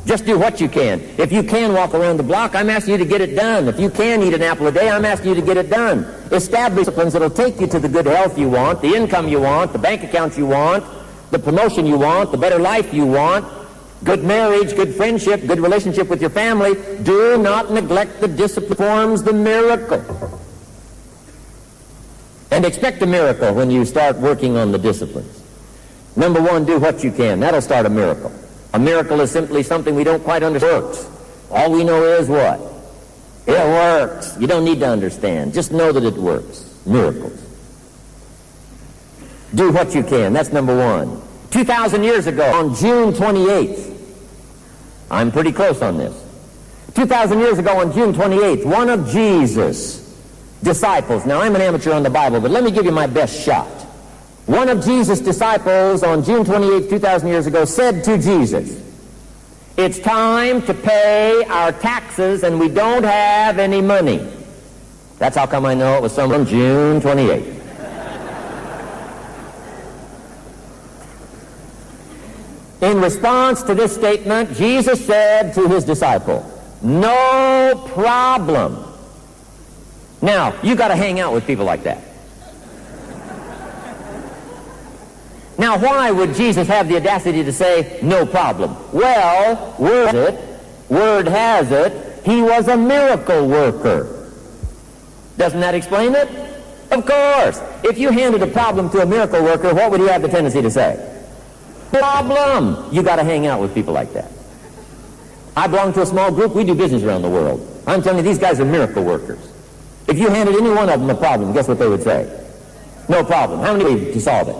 Just do what you can. If you can walk around the block, I'm asking you to get it done. If you can eat an apple a day, I'm asking you to get it done. Establish disciplines that will take you to the good health you want, the income you want, the bank account you want, the promotion you want, the better life you want, good marriage, good friendship, good relationship with your family. Do not neglect the discipline forms the miracle. And expect a miracle when you start working on the disciplines. Number one, do what you can. That'll start a miracle. A miracle is simply something we don't quite understand. Works. All we know is what? It works. You don't need to understand. Just know that it works. Miracles. Do what you can. That's number one. 2,000 years ago, on June 28th, I'm pretty close on this. 2,000 years ago, on June 28th, one of Jesus' disciples, now I'm an amateur on the Bible, but let me give you my best shot. One of Jesus' disciples on June 28, 2,000 years ago said to Jesus, "It's time to pay our taxes and we don't have any money." That's how come I know it was someone June 28. In response to this statement, Jesus said to his disciple, "No problem." Now, you got to hang out with people like that. Now, why would Jesus have the audacity to say, "No problem"? Well, word has it, he was a miracle worker. Doesn't that explain it? Of course. If you handed a problem to a miracle worker, what would he have the tendency to say? Problem. You got to hang out with people like that. I belong to a small group. We do business around the world. I'm telling you, these guys are miracle workers. If you handed any one of them a problem, guess what they would say? No problem. How many to solve it?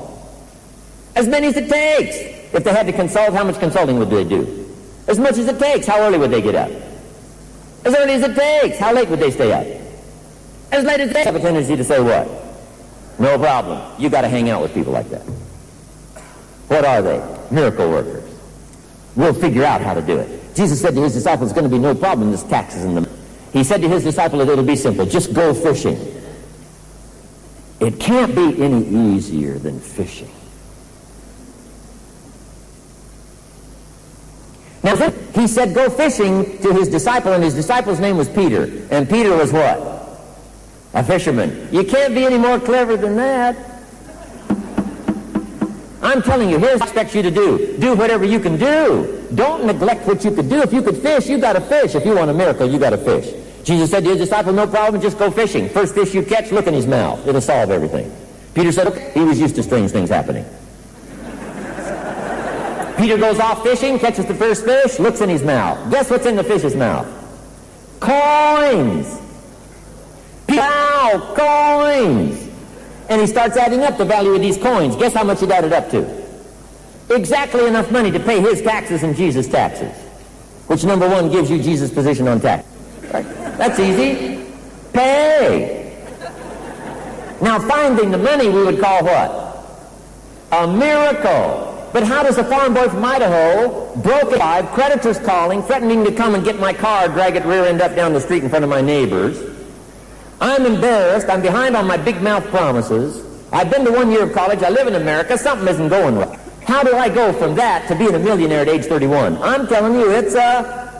As many as it takes. If they had to consult, how much consulting would they do? As much as it takes. How early would they get up? As early as it takes. How late would they stay up? As late as they have a tendency to say what? No problem. You got to hang out with people like that. What are they? Miracle workers. We'll figure out how to do it. Jesus said to his disciples, "It's going to be no problem, this taxes in the..." He said to his disciple that it'll be simple. Just go fishing. It can't be any easier than fishing. Now, he said go fishing to his disciple, and his disciple's name was Peter. And Peter was what? A fisherman. You can't be any more clever than that. I'm telling you, here's what I expect you to do. Do whatever you can do. Don't neglect what you could do. If you could fish, you got to fish. If you want a miracle, you got to fish. Jesus said to his disciple, "No problem, just go fishing. First fish you catch, look in his mouth. It'll solve everything." Peter said, "Okay." He was used to strange things happening. Peter goes off fishing, catches the first fish, looks in his mouth. Guess what's in the fish's mouth? Coins. Wow, coins. And he starts adding up the value of these coins. Guess how much it added up to? Exactly enough money to pay his taxes and Jesus' taxes. Which, number one, gives you Jesus' position on tax. Right? That's easy. Pay. Now, finding the money we would call what? A miracle. But how does a farm boy from Idaho, broke alive, creditors calling, threatening to come and get my car, drag it rear end up down the street in front of my neighbors? I'm embarrassed. I'm behind on my big mouth promises. I've been to 1 year of college. I live in America. Something isn't going right. How do I go from that to being a millionaire at age 31? I'm telling you, it's a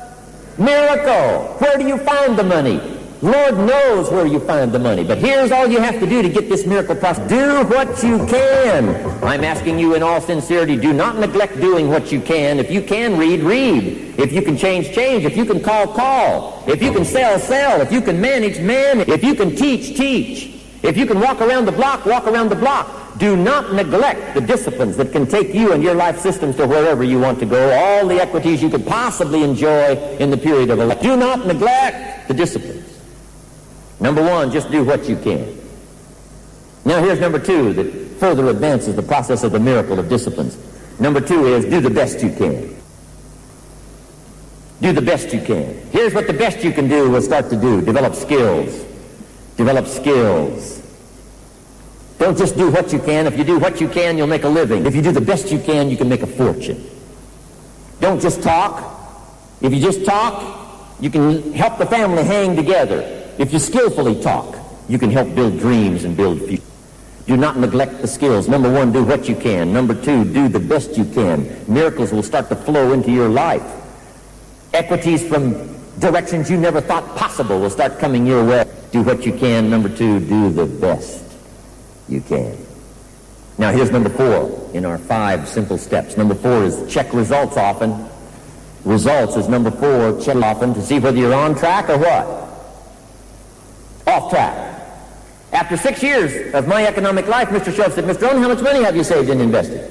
miracle. Where do you find the money? Lord knows where you find the money. But here's all you have to do to get this miracle process. Do what you can. I'm asking you in all sincerity, do not neglect doing what you can. If you can read, read. If you can change, change. If you can call, call. If you can sell, sell. If you can manage, manage. If you can teach, teach. If you can walk around the block, walk around the block. Do not neglect the disciplines that can take you and your life systems to wherever you want to go, all the equities you could possibly enjoy in the period of a life. Do not neglect the disciplines. Number one, just do what you can. Now here's number two that further advances the process of the miracle of disciplines. Number two is do the best you can. Do the best you can. Here's what the best you can do will start to do. Develop skills. Develop skills. Don't just do what you can. If you do what you can, you'll make a living. If you do the best you can make a fortune. Don't just talk. If you just talk, you can help the family hang together. If you skillfully talk, you can help build dreams and build futures. Do not neglect the skills. Number one, do what you can. Number two, do the best you can. Miracles will start to flow into your life. Equities from directions you never thought possible will start coming your way. Do what you can. Number 2, do the best you can. Now here's number 4 in our 5 simple steps. Number 4 is check results often. Results is number 4, check often to see whether you're on track or what? Off track. After 6 years of my economic life, Mr. Schultz said, Mr. Rohn, how much money have you saved and invested?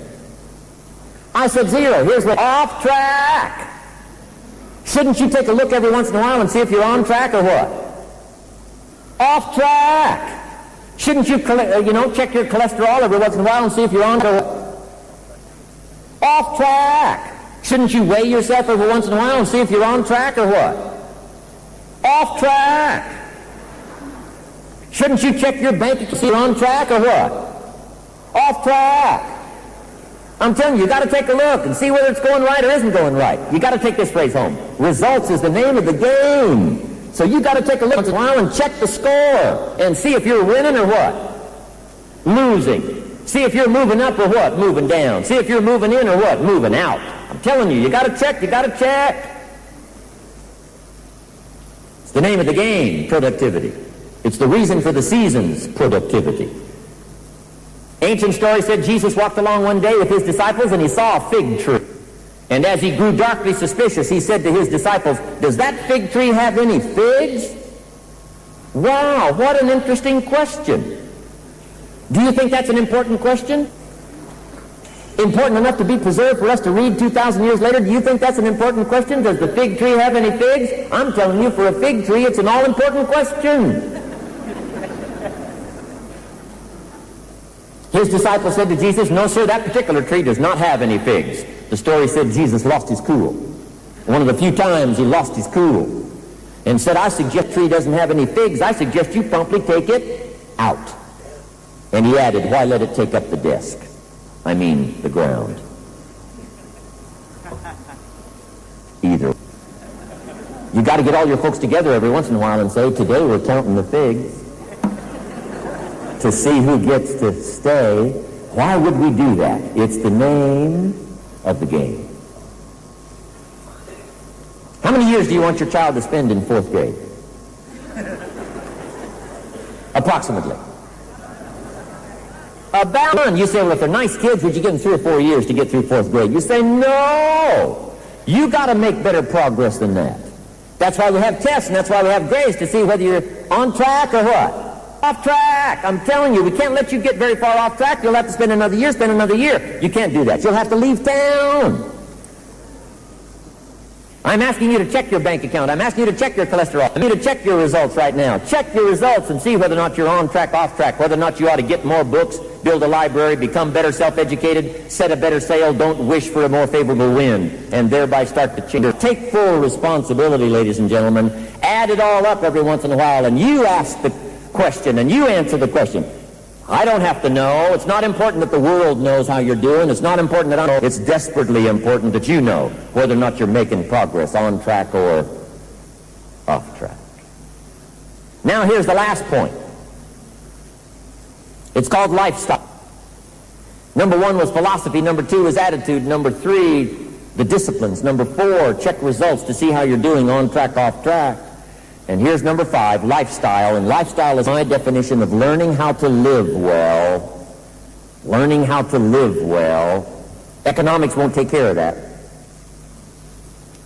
I said 0. Here's what, off track. Shouldn't you take a look every once in a while and see if you're on track or what? Off track. Shouldn't you, check your cholesterol every once in a while and see if you're on track or what? Off track. Shouldn't you weigh yourself every once in a while and see if you're on track or what? Off track. Shouldn't you check your bank to see if you're on track or what? Off track. I'm telling you, you got to take a look and see whether it's going right or isn't going right. You got to take this phrase home. Results is the name of the game. So you got to take a look once in a while and check the score and see if you're winning or what? Losing. See if you're moving up or what? Moving down. See if you're moving in or what? Moving out. I'm telling you, you got to check, you got to check. It's the name of the game, productivity. It's the reason for the seasons, productivity. Ancient story said Jesus walked along one day with his disciples and he saw a fig tree. And as he grew darkly suspicious, he said to his disciples, does that fig tree have any figs? Wow, what an interesting question. Do you think that's an important question? Important enough to be preserved for us to read 2,000 years later? Do you think that's an important question? Does the fig tree have any figs? I'm telling you, for a fig tree, it's an all-important question. His disciples said to Jesus, no, sir, that particular tree does not have any figs. The story said Jesus lost his cool. One of the few times he lost his cool and said, I suggest the tree doesn't have any figs. I suggest you promptly take it out. And he added, why let it take up the desk? I mean, the ground. Either. You got to get all your folks together every once in a while and say, today we're counting the figs to see who gets to stay. Why would we do that? It's the name of the game. How many years do you want your child to spend in 4th grade? Approximately. About one. You say, well, if they're nice kids, would you give them 3 or 4 years to get through 4th grade? You say, no! You got to make better progress than that. That's why we have tests, and that's why we have grades, to see whether you're on track or what? Off track. I'm telling you, we can't let you get very far off track. You'll have to spend another year, You can't do that. You'll have to leave town. I'm asking you to check your bank account. I'm asking you to check your cholesterol. I'm asking you to check your results right now. Check your results and see whether or not you're on track, off track, whether or not you ought to get more books, build a library, become better self-educated, set a better sail, don't wish for a more favorable wind, and thereby start to change. Take full responsibility, ladies and gentlemen. Add it all up every once in a while, and you ask the question, and you answer the question. I don't have to know. It's not important that the world knows how you're doing. It's not important that I know. It's desperately important that you know whether or not you're making progress on track or off track. Now here's the last point. It's called lifestyle. Number 1 was philosophy. Number 2 was attitude. Number 3, the disciplines. Number 4, check results to see how you're doing on track, off track. And here's number 5, lifestyle. And lifestyle is my definition of learning how to live well. Learning how to live well. Economics won't take care of that.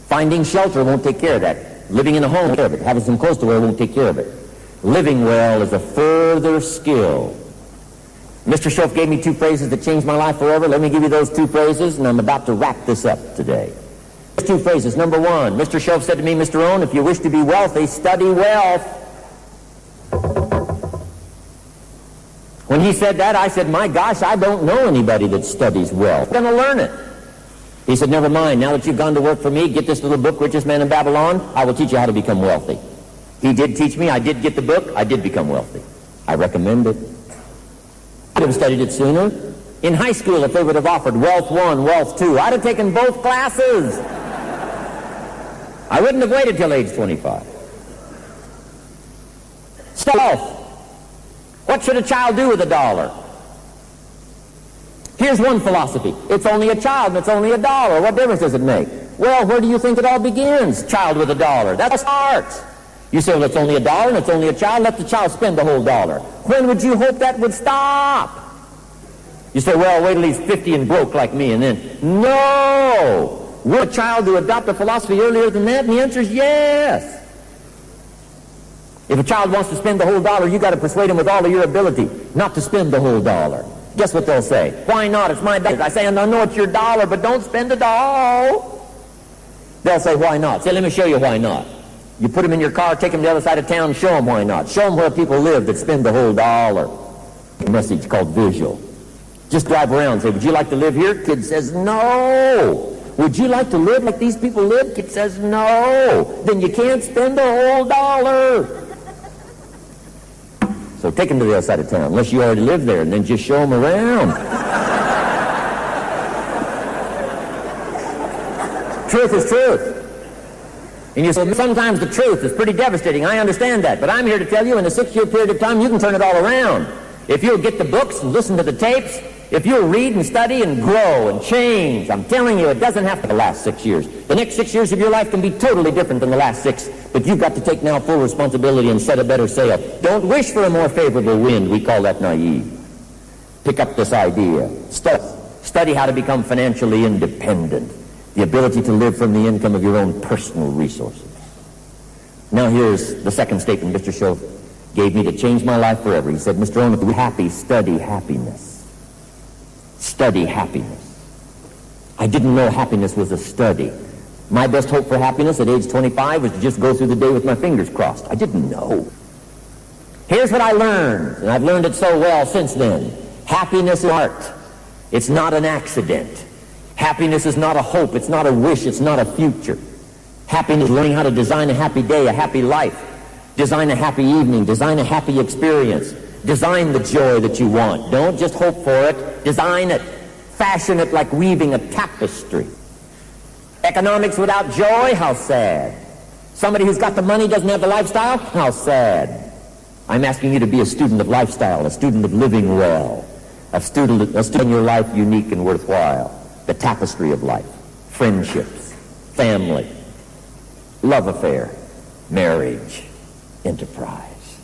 Finding shelter won't take care of that. Living in a home won't take care of it. Having some clothes to wear won't take care of it. Living well is a further skill. Mr. Schoaf gave me 2 phrases that changed my life forever. Let me give you those 2 phrases, and I'm about to wrap this up today. 2 phrases. Number 1, Mr. Schoaf said to me, Mr. Rohn, if you wish to be wealthy, study wealth. When he said that, I said, my gosh, I don't know anybody that studies wealth. I'm going to learn it. He said, never mind. Now that you've gone to work for me, get this little book, Richest Man in Babylon. I will teach you how to become wealthy. He did teach me. I did get the book. I did become wealthy. I recommend it. I would have studied it sooner. In high school, if they would have offered Wealth 1, Wealth 2, I'd have taken both classes. I wouldn't have waited till age 25. Wealth. What should a child do with $1? Here's one philosophy. It's only a child and it's only $1. What difference does it make? Well, where do you think it all begins? Child with $1. That's art. You say, well, it's only $1 and it's only a child. Let the child spend the whole dollar. When would you hope that would stop? You say, well, wait till he's 50 and broke like me, and then, no! Would a child to adopt a philosophy earlier than that? And the answer is yes. If a child wants to spend the whole dollar, you got to persuade him with all of your ability not to spend the whole dollar. Guess what they'll say? Why not? It's my dollar. I say, I know it's your dollar, but don't spend it all. They'll say, why not? Say, let me show you why not. You put them in your car, take them to the other side of town, show them why not. Show them where people live that spend the whole dollar. A message called visual. Just drive around and say, would you like to live here? Kid says, no. Would you like to live like these people live? Kid says, no. Then you can't spend the whole dollar. So take them to the other side of town, unless you already live there, and then just show them around. Truth is truth. And you say, sometimes the truth is pretty devastating. I understand that. But I'm here to tell you, in a 6-year period of time, you can turn it all around. If you'll get the books and listen to the tapes, if you'll read and study and grow and change, I'm telling you, it doesn't have to last 6 years. The next 6 years of your life can be totally different than the last 6, but you've got to take now full responsibility and set a better sail. Don't wish for a more favorable wind. We call that naive. Pick up this idea. Study how to become financially independent. The ability to live from the income of your own personal resources. Now here's the second statement Mr. Schoaf gave me to change my life forever. He said, Mr. Rohn, if you're happy, study happiness. Study happiness. I didn't know happiness was a study. My best hope for happiness at age 25 was to just go through the day with my fingers crossed. I didn't know. Here's what I learned, and I've learned it so well since then. Happiness is art. It's not an accident. Happiness is not a hope. It's not a wish. It's not a future. Happiness is learning how to design a happy day, a happy life. Design a happy evening. Design a happy experience. Design the joy that you want. Don't just hope for it. Design it. Fashion it like weaving a tapestry. Economics without joy? How sad. Somebody who's got the money doesn't have the lifestyle? How sad. I'm asking you to be a student of lifestyle, a student of living well, a student in your life unique and worthwhile. The tapestry of life. Friendships. Family. Love affair. Marriage. Enterprise.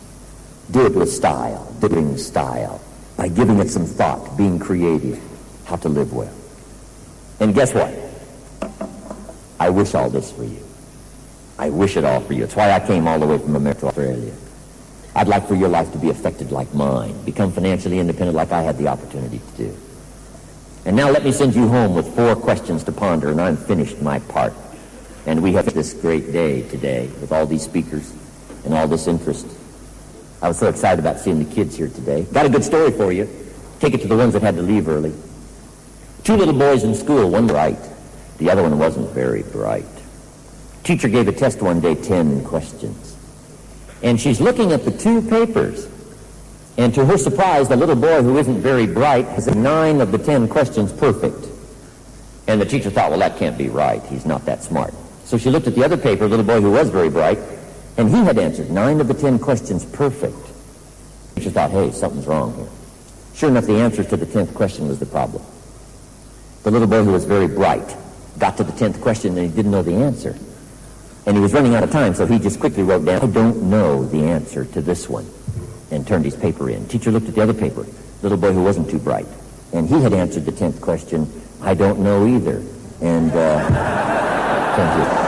Do it with style, doing style, by giving it some thought, being creative, how to live well. And guess what? I wish all this for you. I wish it all for you. It's why I came all the way from America to Australia. I'd like for your life to be affected like mine, become financially independent like I had the opportunity to do. And now let me send you home with 4 questions to ponder, and I'm finished my part. And we have this great day today with all these speakers and all this interest. I was so excited about seeing the kids here today. Got a good story for you. Take it to the ones that had to leave early. 2 little boys in school, one bright. The other one wasn't very bright. Teacher gave a test one day, 10 questions. And she's looking at the 2 papers. And to her surprise, the little boy who isn't very bright has 9 of the 10 questions perfect. And the teacher thought, well, that can't be right. He's not that smart. So she looked at the other paper, the little boy who was very bright, and he had answered 9 of the 10 questions perfect. The teacher thought, hey, something's wrong here. Sure enough, the answer to the 10th question was the problem. The little boy who was very bright got to the 10th question and he didn't know the answer. And he was running out of time, so he just quickly wrote down, I don't know the answer to this one, and turned his paper in. Teacher looked at the other paper, little boy who wasn't too bright, and he had answered the 10th question, I don't know either. And, thank you.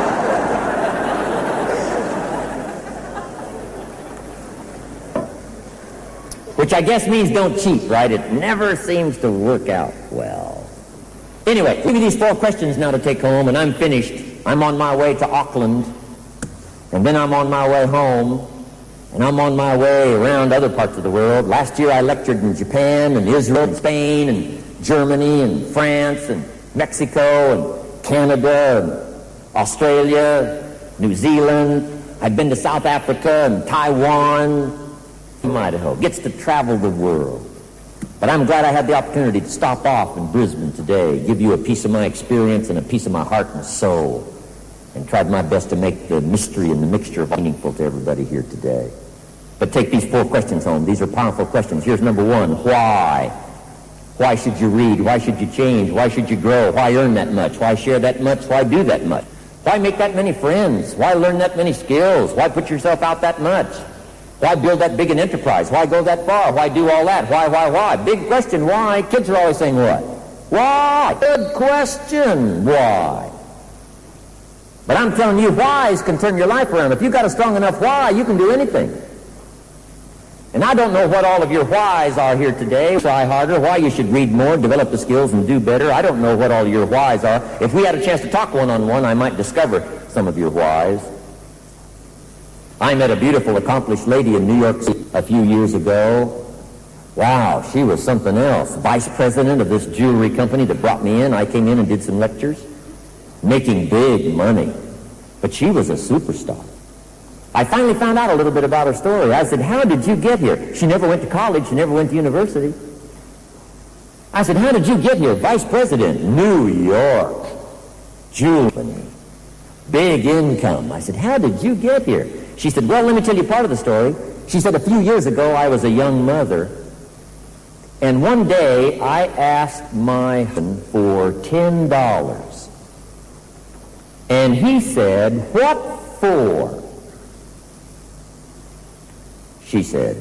Which I guess means don't cheat, right? It never seems to work out well. Anyway, give me these 4 questions now to take home, and I'm finished. I'm on my way to Auckland, and then I'm on my way home, and I'm on my way around other parts of the world. Last year I lectured in Japan and Israel and Spain and Germany and France and Mexico and Canada and Australia, New Zealand. I've been to South Africa and Taiwan. Idaho gets to travel the world. But I'm glad I had the opportunity to stop off in Brisbane today, give you a piece of my experience and a piece of my heart and soul, and tried my best to make the mystery and the mixture meaningful to everybody here today. But take these 4 questions home. These are powerful questions. Here's number 1, why? Why should you read? Why should you change? Why should you grow? Why earn that much? Why share that much? Why do that much? Why make that many friends? Why learn that many skills? Why put yourself out that much? Why build that big an enterprise? Why go that far? Why do all that? Why? Big question, why? Kids are always saying what? Why? Good question, why? But I'm telling you, whys can turn your life around. If you've got a strong enough why, you can do anything. And I don't know what all of your whys are here today. Try harder, why you should read more, develop the skills, and do better. I don't know what all your whys are. If we had a chance to talk one-on-one, I might discover some of your whys. I met a beautiful, accomplished lady in New York City a few years ago. Wow, she was something else. Vice president of this jewelry company that brought me in. I came in and did some lectures, making big money. But she was a superstar. I finally found out a little bit about her story. I said, how did you get here? She never went to college. She never went to university. I said, how did you get here? Vice president, New York, jewelry, big income. I said, how did you get here? She said, well, let me tell you part of the story. She said, a few years ago, I was a young mother. And one day, I asked my husband for $10. And he said, what for? She said,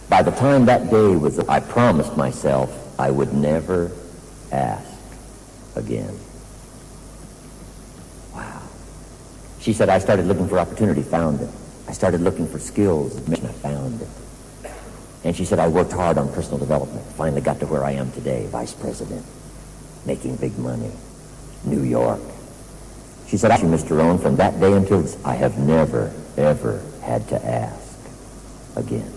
by the time that day was up, I promised myself I would never ask again. Wow. She said, I started looking for opportunity, found it. I started looking for skills, and I found it. And she said, I worked hard on personal development, finally got to where I am today, vice president, making big money, New York. She said, actually, Mr. Rohn, from that day until this, I have never, ever had to ask again.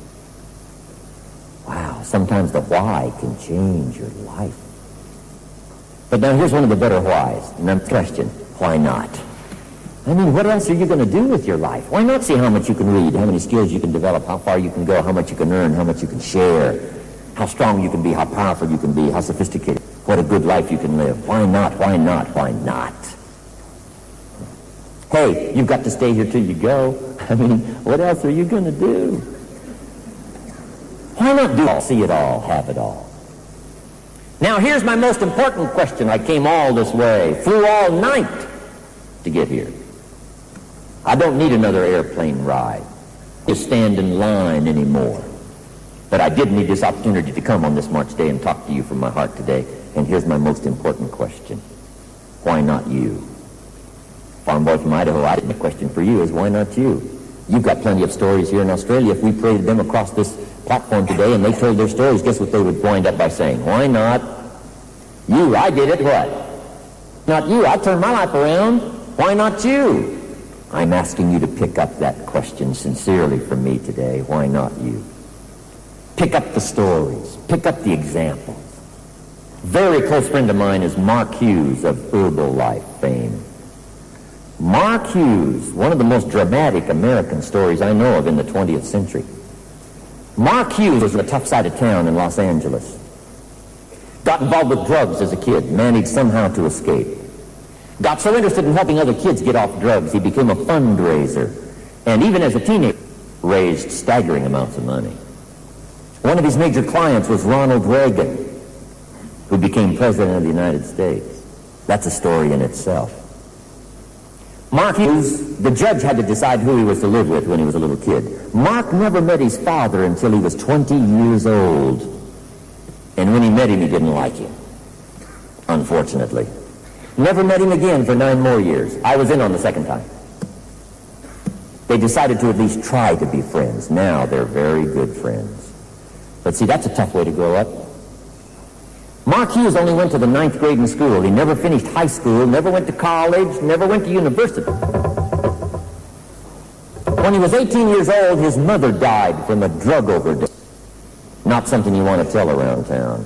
Wow, sometimes the why can change your life. But now here's one of the better whys, and I'm question, why not? I mean, what else are you going to do with your life? Why not see how much you can read, how many skills you can develop, how far you can go, how much you can earn, how much you can share, how strong you can be, how powerful you can be, how sophisticated, what a good life you can live. Why not, why not, why not? Hey, you've got to stay here till you go. I mean, what else are you going to do? Why not do it all, see it all, have it all? Now, here's my most important question. I came all this way, flew all night to get here. I don't need another airplane ride to stand in line anymore. But I did need this opportunity to come on this March day and talk to you from my heart today. And here's my most important question. Why not you? Farm boy from Idaho, the question for you is, why not you? You've got plenty of stories here in Australia. If we paraded them across this platform today and they told their stories, guess what they would wind up by saying? Why not you? I did it, what? Not you. I turned my life around. Why not you? I'm asking you to pick up that question sincerely from me today. Why not you? Pick up the stories. Pick up the examples. Very close friend of mine is Mark Hughes of Herbalife fame. Mark Hughes, one of the most dramatic American stories I know of in the 20th century. Mark Hughes was in a tough side of town in Los Angeles. Got involved with drugs as a kid, managed somehow to escape. Got so interested in helping other kids get off drugs, he became a fundraiser. And even as a teenager, raised staggering amounts of money. One of his major clients was Ronald Reagan, who became president of the United States. That's a story in itself. Mark Hughes, the judge had to decide who he was to live with when he was a little kid. Mark never met his father until he was 20 years old. And when he met him, he didn't like him, unfortunately. Never met him again for 9 more years. I was in on the second time. They decided to at least try to be friends. Now they're very good friends. But see, that's a tough way to grow up. Mark Hughes only went to the 9th grade in school. He never finished high school, never went to college, never went to university. When he was 18 years old, his mother died from a drug overdose. Not something you want to tell around town.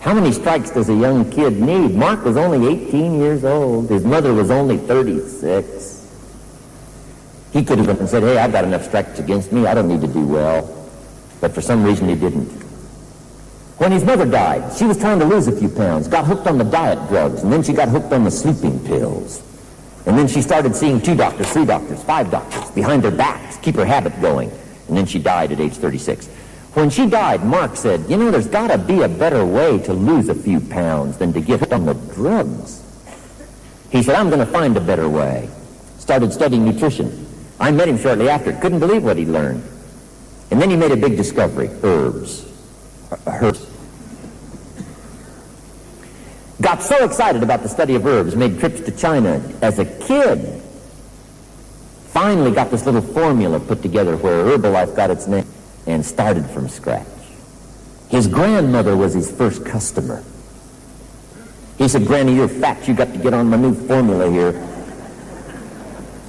How many strikes does a young kid need? Mark was only 18 years old. His mother was only 36. He could have said, hey, I've got enough strikes against me. I don't need to do well. But for some reason he didn't. When his mother died, she was trying to lose a few pounds, got hooked on the diet drugs, and then she got hooked on the sleeping pills. And then she started seeing 2 doctors, 3 doctors, 5 doctors behind their backs, keep her habit going. And then she died at age 36. When she died, Mark said, you know, there's got to be a better way to lose a few pounds than to get hooked on the drugs. He said, I'm going to find a better way. Started studying nutrition. I met him shortly after. Couldn't believe what he learned. And then he made a big discovery, herbs. Herbs. Got so excited about the study of herbs, made trips to China as a kid. Finally got this little formula put together where Herbalife got its name and started from scratch. His grandmother was his first customer. He said, Granny, you're fat. You got to get on my new formula here.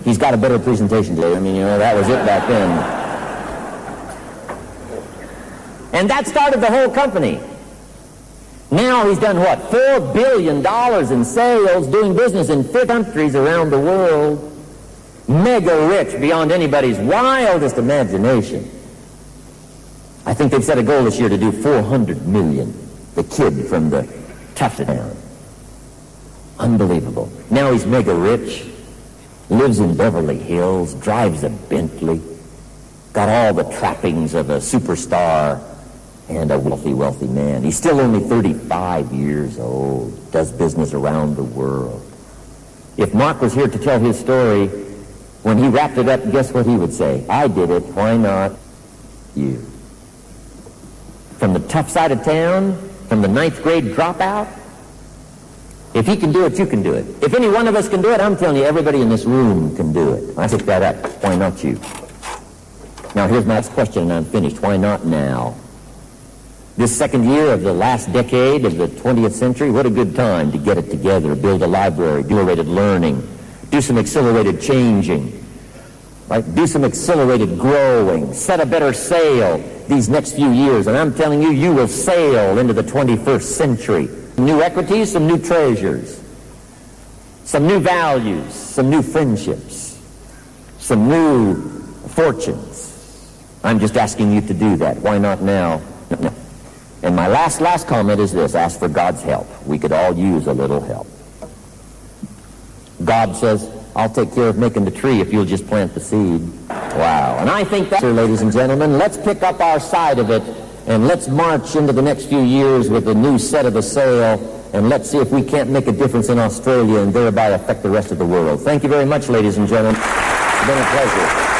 He's got a better presentation today. I mean, you know, that was it back then. And that started the whole company. Now he's done what? $4 billion in sales, doing business in 50 countries around the world. Mega rich beyond anybody's wildest imagination. I think they've set a goal this year to do 400 million. The kid from the town. Unbelievable. Now he's mega rich, lives in Beverly Hills, drives a Bentley, got all the trappings of a superstar and a wealthy, wealthy man. He's still only 35 years old, does business around the world. If Mark was here to tell his story, when he wrapped it up, guess what he would say? I did it, why not you? From the tough side of town, from the 9th grade dropout, if he can do it, you can do it. If any one of us can do it, I'm telling you, everybody in this room can do it. I pick that up. Why not you? Now, here's my next question, and I'm finished. Why not now? This second year of the last decade of the 20th century, what a good time to get it together, build a library, do accelerated learning, do some accelerated changing, right? Do some accelerated growing, set a better sail these next few years, and I'm telling you, you will sail into the 21st century. New equities, some new treasures, some new values, some new friendships, some new fortunes. I'm just asking you to do that. Why not now? No. And my last comment is this: ask for God's help. We could all use a little help. God says, I'll take care of making the tree if you'll just plant the seed. Wow. And I think that's, ladies and gentlemen, let's pick up our side of it and let's march into the next few years with a new set of the sail, and let's see if we can't make a difference in Australia and thereby affect the rest of the world. Thank you very much, ladies and gentlemen. It's been a pleasure.